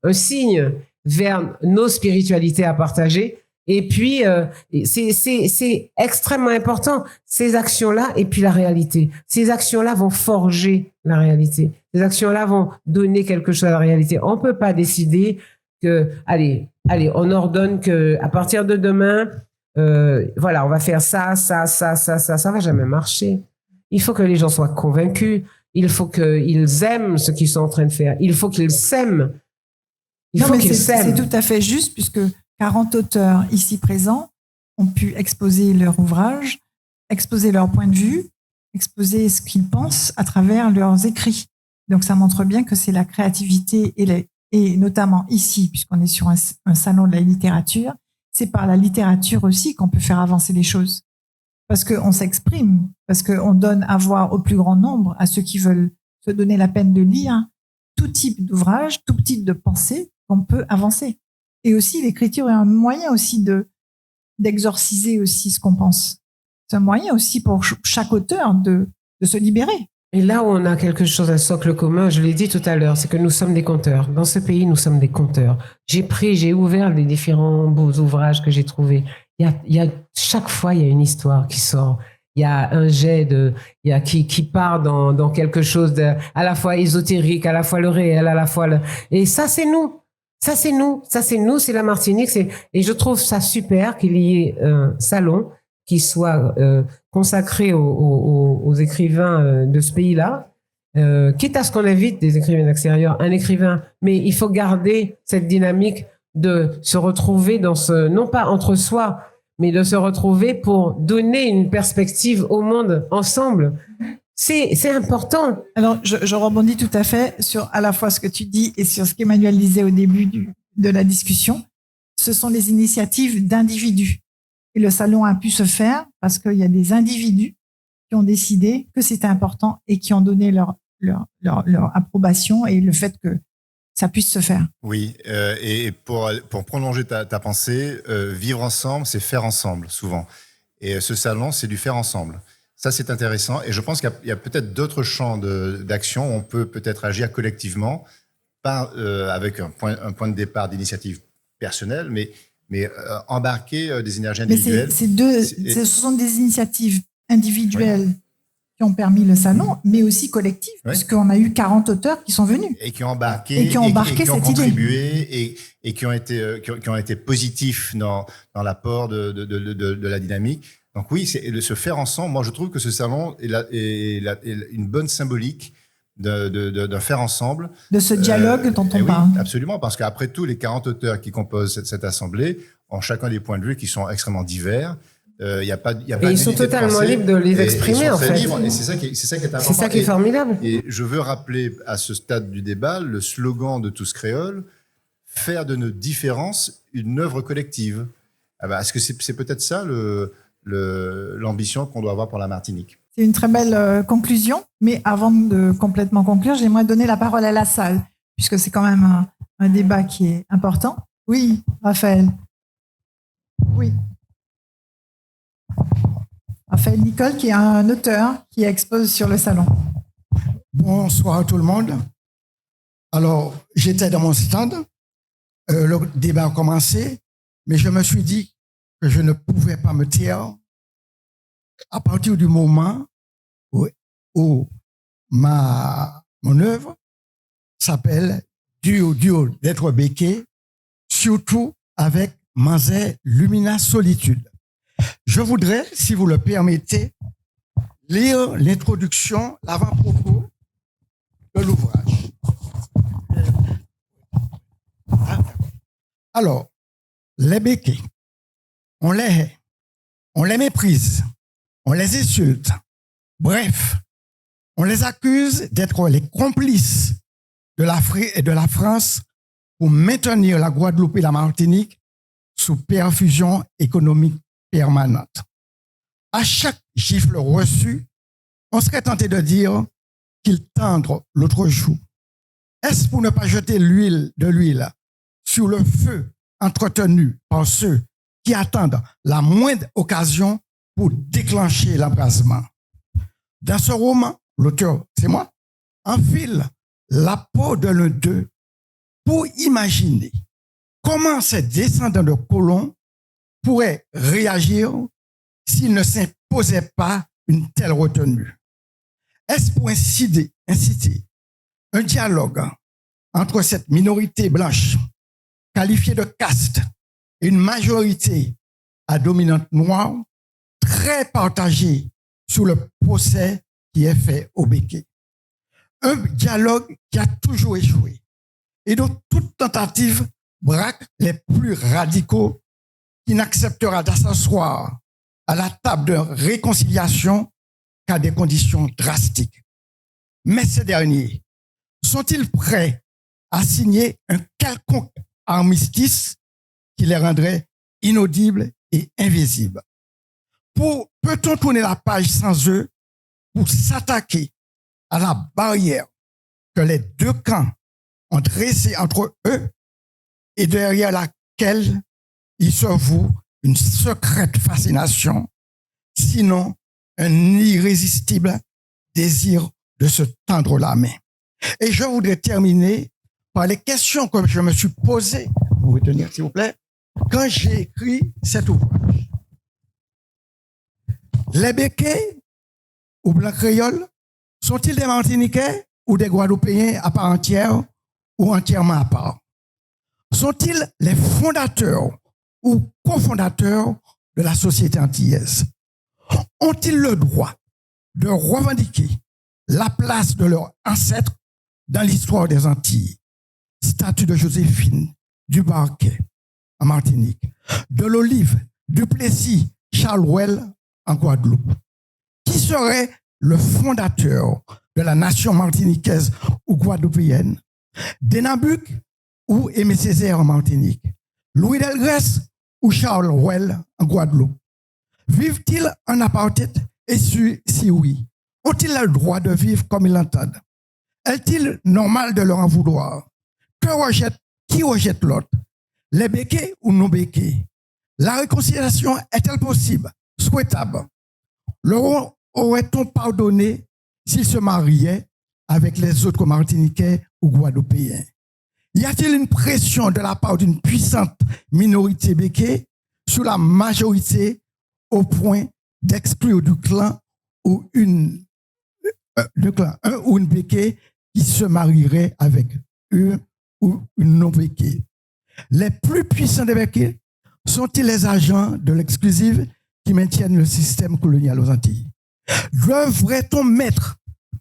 un signe vers nos spiritualités à partager. Et puis, c'est extrêmement important, ces actions-là et puis la réalité. Ces actions-là vont forger la réalité. Ces actions-là vont donner quelque chose à la réalité. On ne peut pas décider que, allez, on ordonne que à partir de demain, voilà, on va faire ça va jamais marcher. Il faut que les gens soient convaincus. Il faut qu'ils aiment ce qu'ils sont en train de faire. Il faut qu'ils s'aiment. C'est tout à fait juste puisque 40 auteurs ici présents ont pu exposer leur ouvrage, exposer leur point de vue, exposer ce qu'ils pensent à travers leurs écrits. Donc ça montre bien que c'est la créativité et notamment ici, puisqu'on est sur un salon de la littérature, c'est par la littérature aussi qu'on peut faire avancer les choses. Parce qu'on s'exprime, parce qu'on donne à voir au plus grand nombre, à ceux qui veulent se donner la peine de lire, tout type d'ouvrage, tout type de pensée qu'on peut avancer. Et aussi, l'écriture est un moyen aussi d'exorciser aussi ce qu'on pense. C'est un moyen aussi pour chaque auteur de se libérer. Et là où on a quelque chose, un socle commun, je l'ai dit tout à l'heure, c'est que nous sommes des conteurs. Dans ce pays, nous sommes des conteurs. J'ai ouvert les différents beaux ouvrages que j'ai trouvés. Chaque fois, il y a une histoire qui sort. Il y a un jet qui part dans quelque chose à la fois ésotérique, à la fois le réel, à la fois et ça, c'est nous. Ça, c'est nous. Ça, c'est nous. C'est la Martinique. Et je trouve ça super qu'il y ait un salon qui soit consacré aux écrivains de ce pays-là, quitte à ce qu'on invite des écrivains d'extérieur, un écrivain, mais il faut garder cette dynamique de se retrouver non pas entre soi, mais de se retrouver pour donner une perspective au monde ensemble. C'est important. Alors, je rebondis tout à fait sur à la fois ce que tu dis et sur ce qu'Emmanuel disait au début de la discussion. Ce sont les initiatives d'individus. Et le salon a pu se faire parce qu'il y a des individus qui ont décidé que c'était important et qui ont donné leur approbation et le fait que ça puisse se faire. Oui, et pour prolonger ta pensée, vivre ensemble, c'est faire ensemble, souvent. Et ce salon, c'est du faire ensemble. Ça, c'est intéressant. Et je pense qu'il y a peut-être d'autres champs d'action où on peut peut-être agir collectivement, pas avec un point de départ d'initiative personnelle, mais embarquer des énergies individuelles. Mais ce sont des initiatives individuelles qui ont permis le salon, mais aussi collectives, puisqu'on a eu 40 auteurs qui sont venus. Et qui ont embarqué, et qui ont contribué et qui ont été positifs dans l'apport de la dynamique. Donc oui, c'est se faire ensemble. Moi, je trouve que ce salon est une bonne symbolique de faire ensemble. De ce dialogue dont on parle. Oui, absolument, parce qu'après tout, les 40 auteurs qui composent cette assemblée ont chacun des points de vue qui sont extrêmement divers. Y a pas et ils sont totalement libres de les exprimer, en fait. Libres, et c'est ça qui est important. C'est ça qui est formidable. Et je veux rappeler à ce stade du débat le slogan de Tous Créoles, faire de nos différences une œuvre collective. Est-ce que c'est peut-être ça l'ambition qu'on doit avoir pour la Martinique. C'est une très belle conclusion, mais avant de complètement conclure, j'aimerais donner la parole à la salle, puisque c'est quand même un débat qui est important. Oui, Raphaël. Oui. Raphaël Nicole, qui est un auteur qui expose sur le salon. Bonsoir à tout le monde. Alors, j'étais dans mon stand, le débat a commencé, mais je me suis dit que je ne pouvais pas me taire à partir du moment où mon œuvre s'appelle Duo d'être béquet, surtout avec Manzé Lumina Solitude. Je voudrais, si vous le permettez, lire l'introduction, l'avant-propos de l'ouvrage. Alors, les béquets, on les hait, on les méprise, on les insulte. Bref, on les accuse d'être les complices de l'Afrique et de la France pour maintenir la Guadeloupe et la Martinique sous perfusion économique permanente. À chaque gifle reçu, on serait tenté de dire qu'ils tendent l'autre joue. Est-ce pour ne pas jeter de l'huile sur le feu entretenu par ceux qui attendent la moindre occasion pour déclencher l'embrasement? Dans ce roman, l'auteur, c'est moi, enfile la peau de l'un d'eux pour imaginer comment ces descendants de colons pourraient réagir s'il ne s'imposait pas une telle retenue. Est-ce pour inciter un dialogue entre cette minorité blanche qualifiée de caste et une majorité à dominante noire très partagée sur le procès qui est fait au béquet? Un dialogue qui a toujours échoué et dont toute tentative braque les plus radicaux qui n'acceptera d'asseoir à la table de réconciliation qu'à des conditions drastiques. Mais ces derniers sont-ils prêts à signer un quelconque armistice qui les rendrait inaudibles et invisibles? Peut-on tourner la page sans eux pour s'attaquer à la barrière que les deux camps ont dressée entre eux et derrière laquelle il se voue une secrète fascination, sinon un irrésistible désir de se tendre la main? Et je voudrais terminer par les questions que je me suis posées, vous pouvez tenir s'il vous plaît, quand j'ai écrit cet ouvrage. Les béquets ou blancs créoles sont-ils des Martiniquais ou des Guadeloupéens à part entière ou entièrement à part? Sont-ils les fondateurs ou cofondateurs de la société antillaise? Ont-ils le droit de revendiquer la place de leurs ancêtres dans l'histoire des Antilles? Statue de Joséphine Dubarquet en Martinique, de l'Olive Duplessis Charles-Well en Guadeloupe. Qui serait le fondateur de la nation martiniquaise ou guadeloupéenne? Denabuc ou Aimé Césaire en Martinique? Louis Delgrès ou Charles Well en Guadeloupe? Vivent-ils en apartheid? Et si oui, ont-ils le droit de vivre comme ils l'entendent? Est-il normal de leur en vouloir? Qui rejette l'autre? Les béquets ou non béquets? La réconciliation est-elle possible, souhaitable? Leur aurait-on pardonné s'ils se mariaient avec les autres Martiniquais ou Guadeloupéens? Y a-t-il une pression de la part d'une puissante minorité béquée sur la majorité au point d'exclure du clan ou un ou une béquée qui se marierait avec eux ou une non béquée? Les plus puissants des béquets sont-ils les agents de l'exclusive qui maintiennent le système colonial aux Antilles? Devrait-on mettre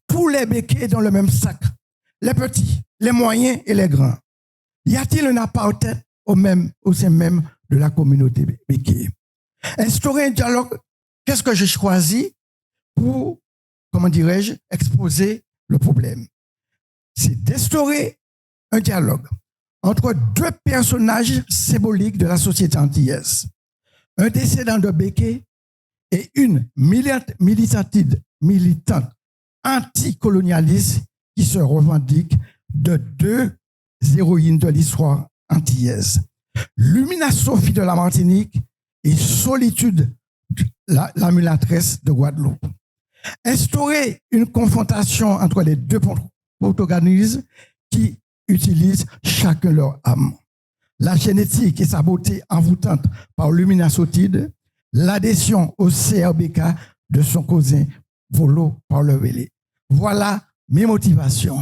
tous les béquets dans le même sac, les petits, les moyens et les grands? Y a-t-il un apartheid au sein même de la communauté béquée? Instaurer un dialogue, qu'est-ce que j'ai choisi pour, comment dirais-je, exposer le problème? C'est d'instaurer un dialogue entre deux personnages symboliques de la société antillaise. Un descendant de béquet et une militante anticolonialiste qui se revendique de deux héroïnes de l'histoire antillaise. Lumina Sophie de la Martinique et Solitude, la mulâtresse de Guadeloupe. Instaurer une confrontation entre les deux protagonistes qui utilisent chacun leur âme. La génétique et sa beauté envoûtante par Lumina Sophie, l'adhésion au CRBK de son cousin Volo par le Vélé. Voilà mes motivations.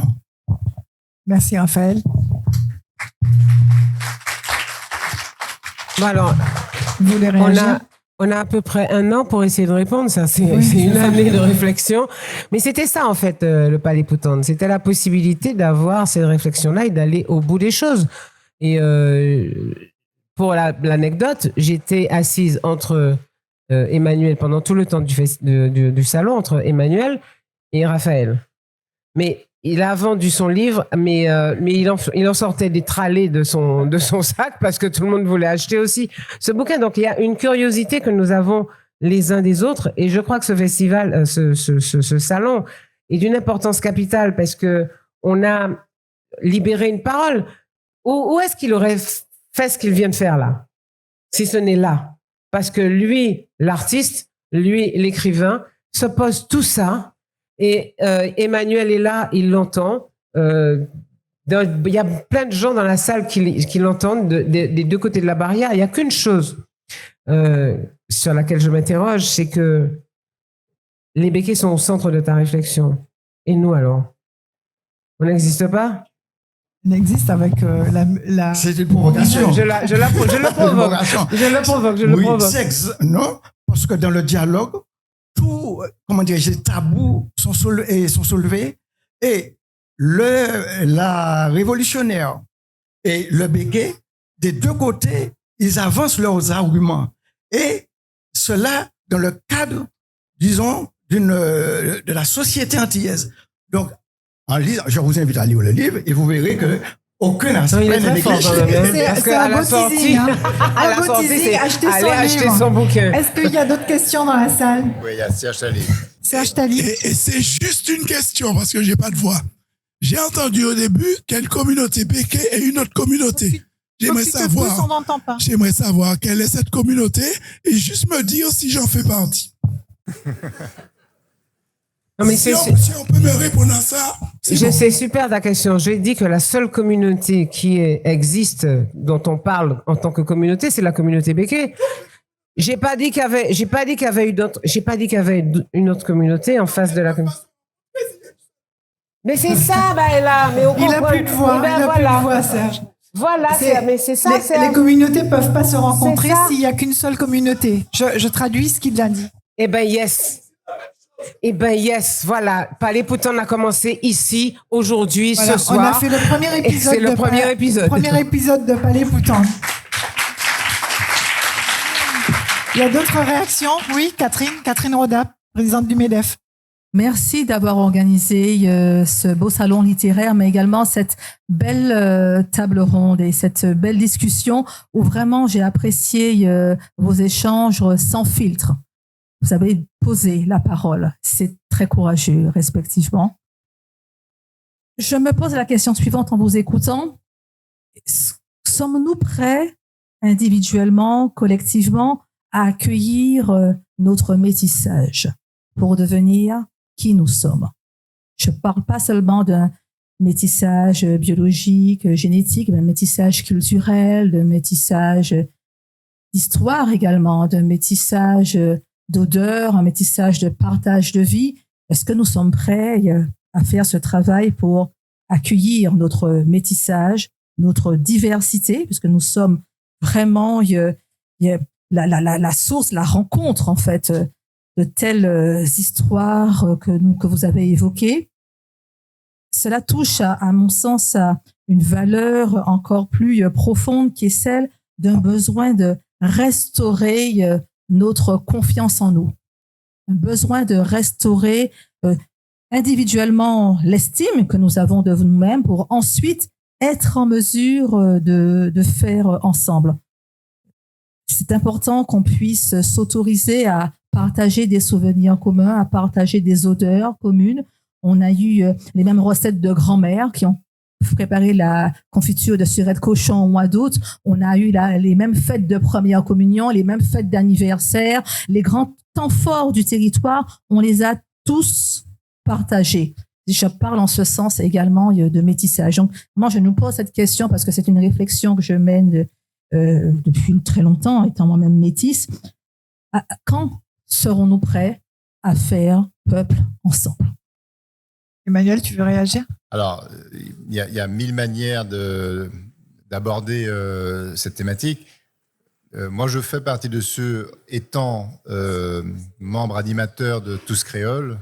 Merci, Raphaël. Bon, alors, Vous voulez réagir? On a à peu près 1 an pour essayer de répondre. Ça, c'est Oui, c'est une c'est ça. année de réflexion. Mais c'était ça, en fait, le Palais Poutanne. C'était la possibilité d'avoir cette réflexion-là et d'aller au bout des choses. Et pour l'anecdote, j'étais assise entre Emmanuel, pendant tout le temps du salon, entre Emmanuel et Raphaël. Mais il a vendu son livre, mais il en sortait des tralés de son sac parce que tout le monde voulait acheter aussi ce bouquin. Donc, il y a une curiosité que nous avons les uns des autres. Et je crois que ce festival, ce salon est d'une importance capitale parce que on a libéré une parole. Où est-ce qu'il aurait fait ce qu'il vient de faire là, si ce n'est là? Parce que lui, l'artiste, lui, l'écrivain, se pose tout ça. Et Emmanuel est là, il l'entend. Il y a plein de gens dans la salle qui l'entendent des deux côtés de la barrière. Il n'y a qu'une chose sur laquelle je m'interroge, c'est que les béquets sont au centre de ta réflexion. Et nous alors? On n'existe pas? On existe avec la... C'est une provocation. Je le provoque. Je le provoque. Non, parce que dans le dialogue, tout, les tabous sont soulevés et la révolutionnaire et le béguet, des deux côtés, ils avancent leurs arguments. Et cela dans le cadre, disons, de la société antillaise. Donc, en lisant, je vous invite à lire le livre et vous verrez que aucun aspect n'est négligé. Parce qu'à la sortie, c'est aller acheter son bouquin. Est-ce qu'il y a d'autres questions dans la salle? Oui, il y a Serge Tali. Serge Tali. Et c'est juste une question parce que j'ai pas de voix. J'ai entendu au début quelle communauté béquet et une autre communauté. J'aimerais savoir quelle est cette communauté et juste me dire si j'en fais partie. Non, mais si on peut me répondre à ça, c'est super ta question. J'ai dit que la seule communauté qui existe, dont on parle en tant que communauté, c'est la communauté béquet. J'ai pas dit qu'il y avait une autre communauté en face de la communauté. Mais c'est ça, là. Mais il a plus de voix. Il a plus de voix, Serge. Voilà, mais c'est ça. Les communautés peuvent pas se rencontrer s'il y a qu'une seule communauté. Je traduis ce qu'il a dit. Eh ben yes, voilà. Palais Poutanne a commencé ici, aujourd'hui, voilà, ce soir. On a fait le premier épisode. C'est le premier épisode. Premier épisode de Palais Poutanne. Il y a d'autres réactions? Oui, Catherine Roda, présidente du MEDEF. Merci d'avoir organisé ce beau salon littéraire, mais également cette belle table ronde et cette belle discussion où vraiment j'ai apprécié vos échanges sans filtre. Vous avez posé la parole. C'est très courageux, respectivement. Je me pose la question suivante en vous écoutant. Sommes-nous prêts, individuellement, collectivement, à accueillir notre métissage pour devenir qui nous sommes? Je ne parle pas seulement d'un métissage biologique, génétique, mais un métissage culturel, d'un métissage d'histoire également, d'un métissage d'odeur, un métissage de partage de vie. Est-ce que nous sommes prêts à faire ce travail pour accueillir notre métissage, notre diversité, puisque nous sommes vraiment la source, la rencontre en fait de telles histoires que vous avez évoquées. Cela touche, à mon sens, à une valeur encore plus profonde qui est celle d'un besoin de restaurer notre confiance en nous. Un besoin de restaurer individuellement l'estime que nous avons de nous-mêmes pour ensuite être en mesure de faire ensemble. C'est important qu'on puisse s'autoriser à partager des souvenirs communs, à partager des odeurs communes. On a eu les mêmes recettes de grand-mère qui ont préparé la confiture de surette cochon au mois d'août. On a eu les mêmes fêtes de première communion, les mêmes fêtes d'anniversaire, les grands temps forts du territoire, on les a tous partagés. Je parle en ce sens également de métissage. Donc, moi, je nous pose cette question parce que c'est une réflexion que je mène depuis très longtemps, étant moi-même métisse. Quand serons-nous prêts à faire peuple ensemble? Emmanuel, tu veux réagir? Alors, il y a 1000 manières d'aborder cette thématique. Moi, je fais partie de ceux, étant membre animateur de Tous Créoles,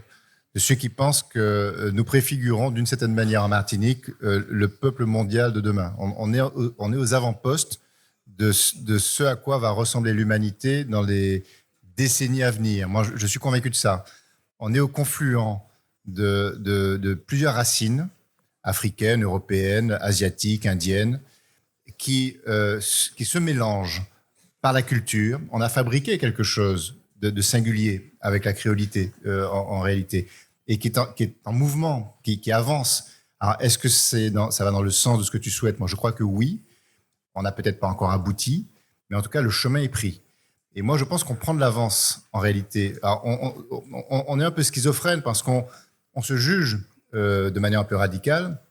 de ceux qui pensent que nous préfigurons d'une certaine manière en Martinique le peuple mondial de demain. On est aux avant-postes de ce à quoi va ressembler l'humanité dans les décennies à venir. Moi, je suis convaincu de ça. On est au confluent de plusieurs racines africaines, européennes, asiatiques, indiennes, qui se mélangent par la culture. On a fabriqué quelque chose de singulier avec la créolité en réalité, et qui est en mouvement, qui avance. Alors, est-ce que ça va dans le sens de ce que tu souhaites? Moi, je crois que oui. On n'a peut-être pas encore abouti, mais en tout cas, le chemin est pris. Et moi, je pense qu'on prend de l'avance en réalité. Alors, on est un peu schizophrène parce qu'on se juge de manière un peu radicale,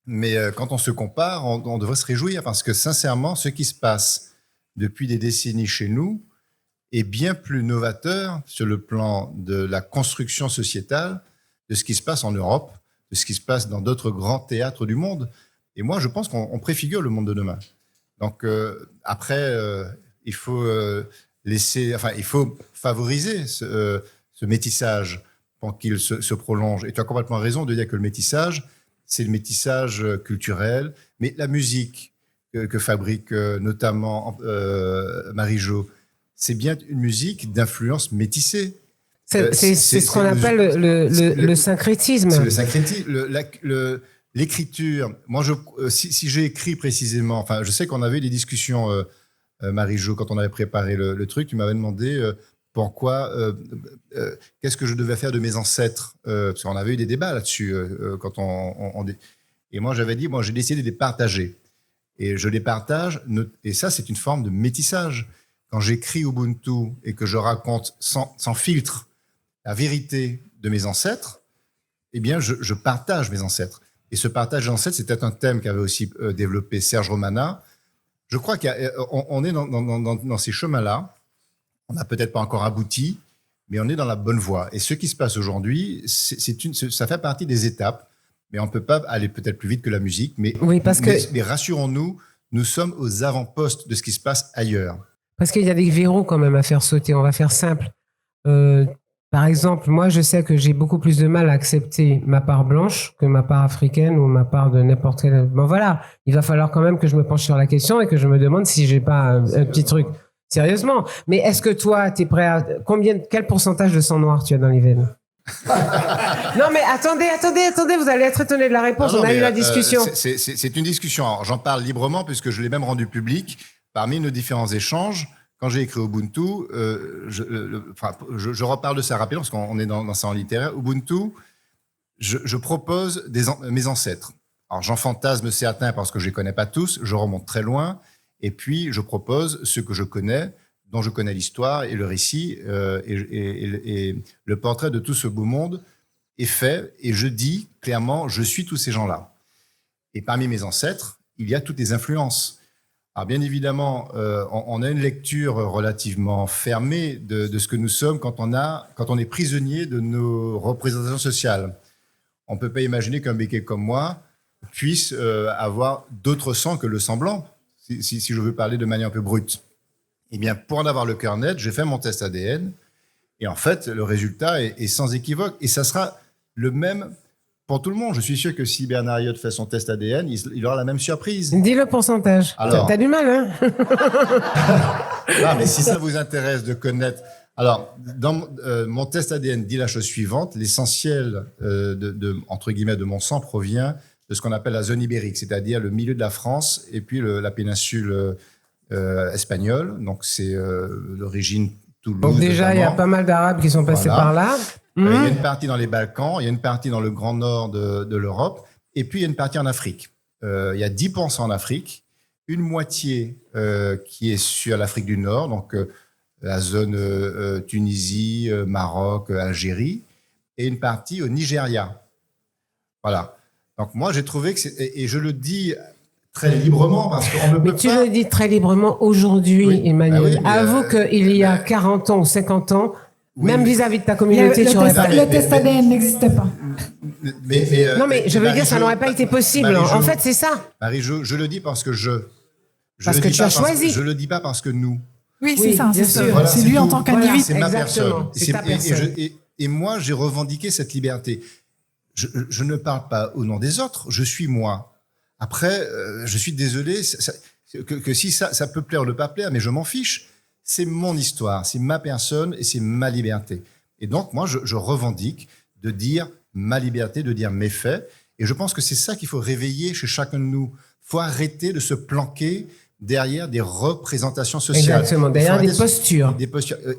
mais quand on se compare, on devrait se réjouir parce que sincèrement, ce qui se passe depuis des décennies chez nous est bien plus novateur sur le plan de la construction sociétale de ce qui se passe en Europe, de ce qui se passe dans d'autres grands théâtres du monde. Et moi, je pense qu'on préfigure le monde de demain. Donc après, il faut il faut favoriser ce métissage pour qu'il se prolonge. Et tu as complètement raison de dire que le métissage, c'est le métissage culturel, mais la musique que fabrique notamment Marie-Jo, c'est bien une musique d'influence métissée. C'est ce qu'on appelle le syncrétisme. C'est le syncrétisme. L'écriture, moi, si j'ai écrit précisément, enfin, je sais qu'on avait eu des discussions, Marie-Jo, quand on avait préparé le truc, tu m'avais demandé pourquoi, qu'est-ce que je devais faire de mes ancêtres, parce qu'on avait eu des débats là-dessus, et moi, j'avais dit, j'ai décidé de les partager. Et je les partage, et ça, c'est une forme de métissage. Quand j'écris Ubuntu et que je raconte sans filtre la vérité de mes ancêtres, eh bien, je partage mes ancêtres. Et ce partage d'ancêtres, c'était un thème qu'avait aussi développé Serge Romana. Je crois qu'on est dans ces chemins-là. On n'a peut-être pas encore abouti, mais on est dans la bonne voie. Et ce qui se passe aujourd'hui, ça fait partie des étapes. Mais on ne peut pas aller peut-être plus vite que la musique. Mais rassurons-nous, nous sommes aux avant-postes de ce qui se passe ailleurs. Parce qu'il y a des verrous quand même à faire sauter. On va faire simple. Par exemple, moi, je sais que j'ai beaucoup plus de mal à accepter ma part blanche que ma part africaine ou ma part de n'importe quelle... Bon, voilà. Il va falloir quand même que je me penche sur la question et que je me demande si j'ai pas un petit truc. Sérieusement. Mais est-ce que toi, tu es prêt à... Quel pourcentage de sang noir tu as dans les veines? Non, mais attendez, vous allez être étonné de la réponse. On a eu la discussion. C'est une discussion. Alors, j'en parle librement puisque je l'ai même rendu public. Parmi nos différents échanges, quand j'ai écrit Ubuntu, je reparle de ça rapidement parce qu'on est dans ça en littéraire. Ubuntu, je propose mes ancêtres. Alors, j'en fantasme certains parce que je ne les connais pas tous. Je remonte très loin. Et puis, je propose ceux que je connais, dont je connais l'histoire et le récit et le portrait de tout ce beau monde est fait. Et je dis clairement, je suis tous ces gens-là. Et parmi mes ancêtres, il y a toutes les influences. Alors bien évidemment, on a une lecture relativement fermée de ce que nous sommes quand on est prisonnier de nos représentations sociales. On ne peut pas imaginer qu'un béquet comme moi puisse avoir d'autre sang que le sang blanc, si je veux parler de manière un peu brute. Eh bien, pour en avoir le cœur net, j'ai fait mon test ADN. Et en fait, le résultat est sans équivoque. Et ça sera le même pour tout le monde. Je suis sûr que si Bernard Ayotte fait son test ADN, il aura la même surprise. Dis le pourcentage. T'as du mal, hein? Non, mais si ça vous intéresse de connaître... Alors, dans mon test ADN dit la chose suivante. L'essentiel, entre guillemets, de mon sang provient de ce qu'on appelle la zone ibérique, c'est-à-dire le milieu de la France et puis la péninsule espagnole. Donc, c'est d'origine Toulouse. Donc déjà, il y a pas mal d'Arabes qui sont passés par là. Il y a une partie dans les Balkans, il y a une partie dans le grand nord de l'Europe, et puis il y a une partie en Afrique. Il y a 10% en Afrique, une moitié qui est sur l'Afrique du Nord, donc la zone Tunisie, Maroc, Algérie, et une partie au Nigeria. Voilà. Donc moi, j'ai trouvé que et je le dis très librement parce qu'on ne peut pas... Mais tu le dis très librement aujourd'hui, oui. Emmanuel. Ah oui, avoue qu'il y a 40 ans ou 50 ans, oui, même vis-à-vis de ta communauté, tu n'aurais pas... Le test ADN n'existait pas. Non, mais je veux dire, ça n'aurait pas été possible. Marie, en fait, c'est ça. Marie, je le dis parce que parce que tu as choisi. Je le dis pas parce que nous. Oui, c'est ça. Voilà, c'est lui en tant qu'individu. C'est ma personne. C'est ta personne. Et moi, j'ai revendiqué cette liberté. Je ne parle pas au nom des autres. Je suis moi. Après, je suis désolé que si ça peut plaire ou ne pas plaire, mais je m'en fiche. C'est mon histoire, c'est ma personne et c'est ma liberté. Et donc, moi, je revendique de dire ma liberté, de dire mes faits. Et je pense que c'est ça qu'il faut réveiller chez chacun de nous. Il faut arrêter de se planquer derrière des représentations sociales. Exactement, derrière des postures.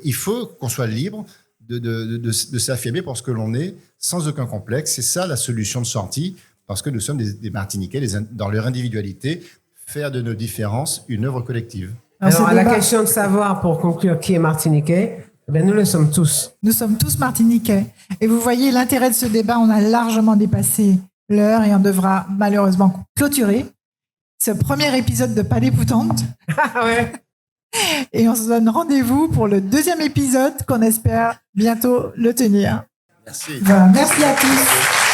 Il faut qu'on soit libre de s'affirmer pour ce que l'on est, sans aucun complexe. C'est ça la solution de sortie, parce que nous sommes des Martiniquais, dans leur individualité, faire de nos différences une œuvre collective. Alors, à la question de savoir, pour conclure, qui est Martiniquais, eh nous le sommes tous. Nous sommes tous Martiniquais. Et vous voyez l'intérêt de ce débat, on a largement dépassé l'heure et on devra malheureusement clôturer ce premier épisode de Palais Poutante. Ouais. Et on se donne rendez-vous pour le deuxième épisode qu'on espère bientôt le tenir. Merci. Voilà, merci à tous.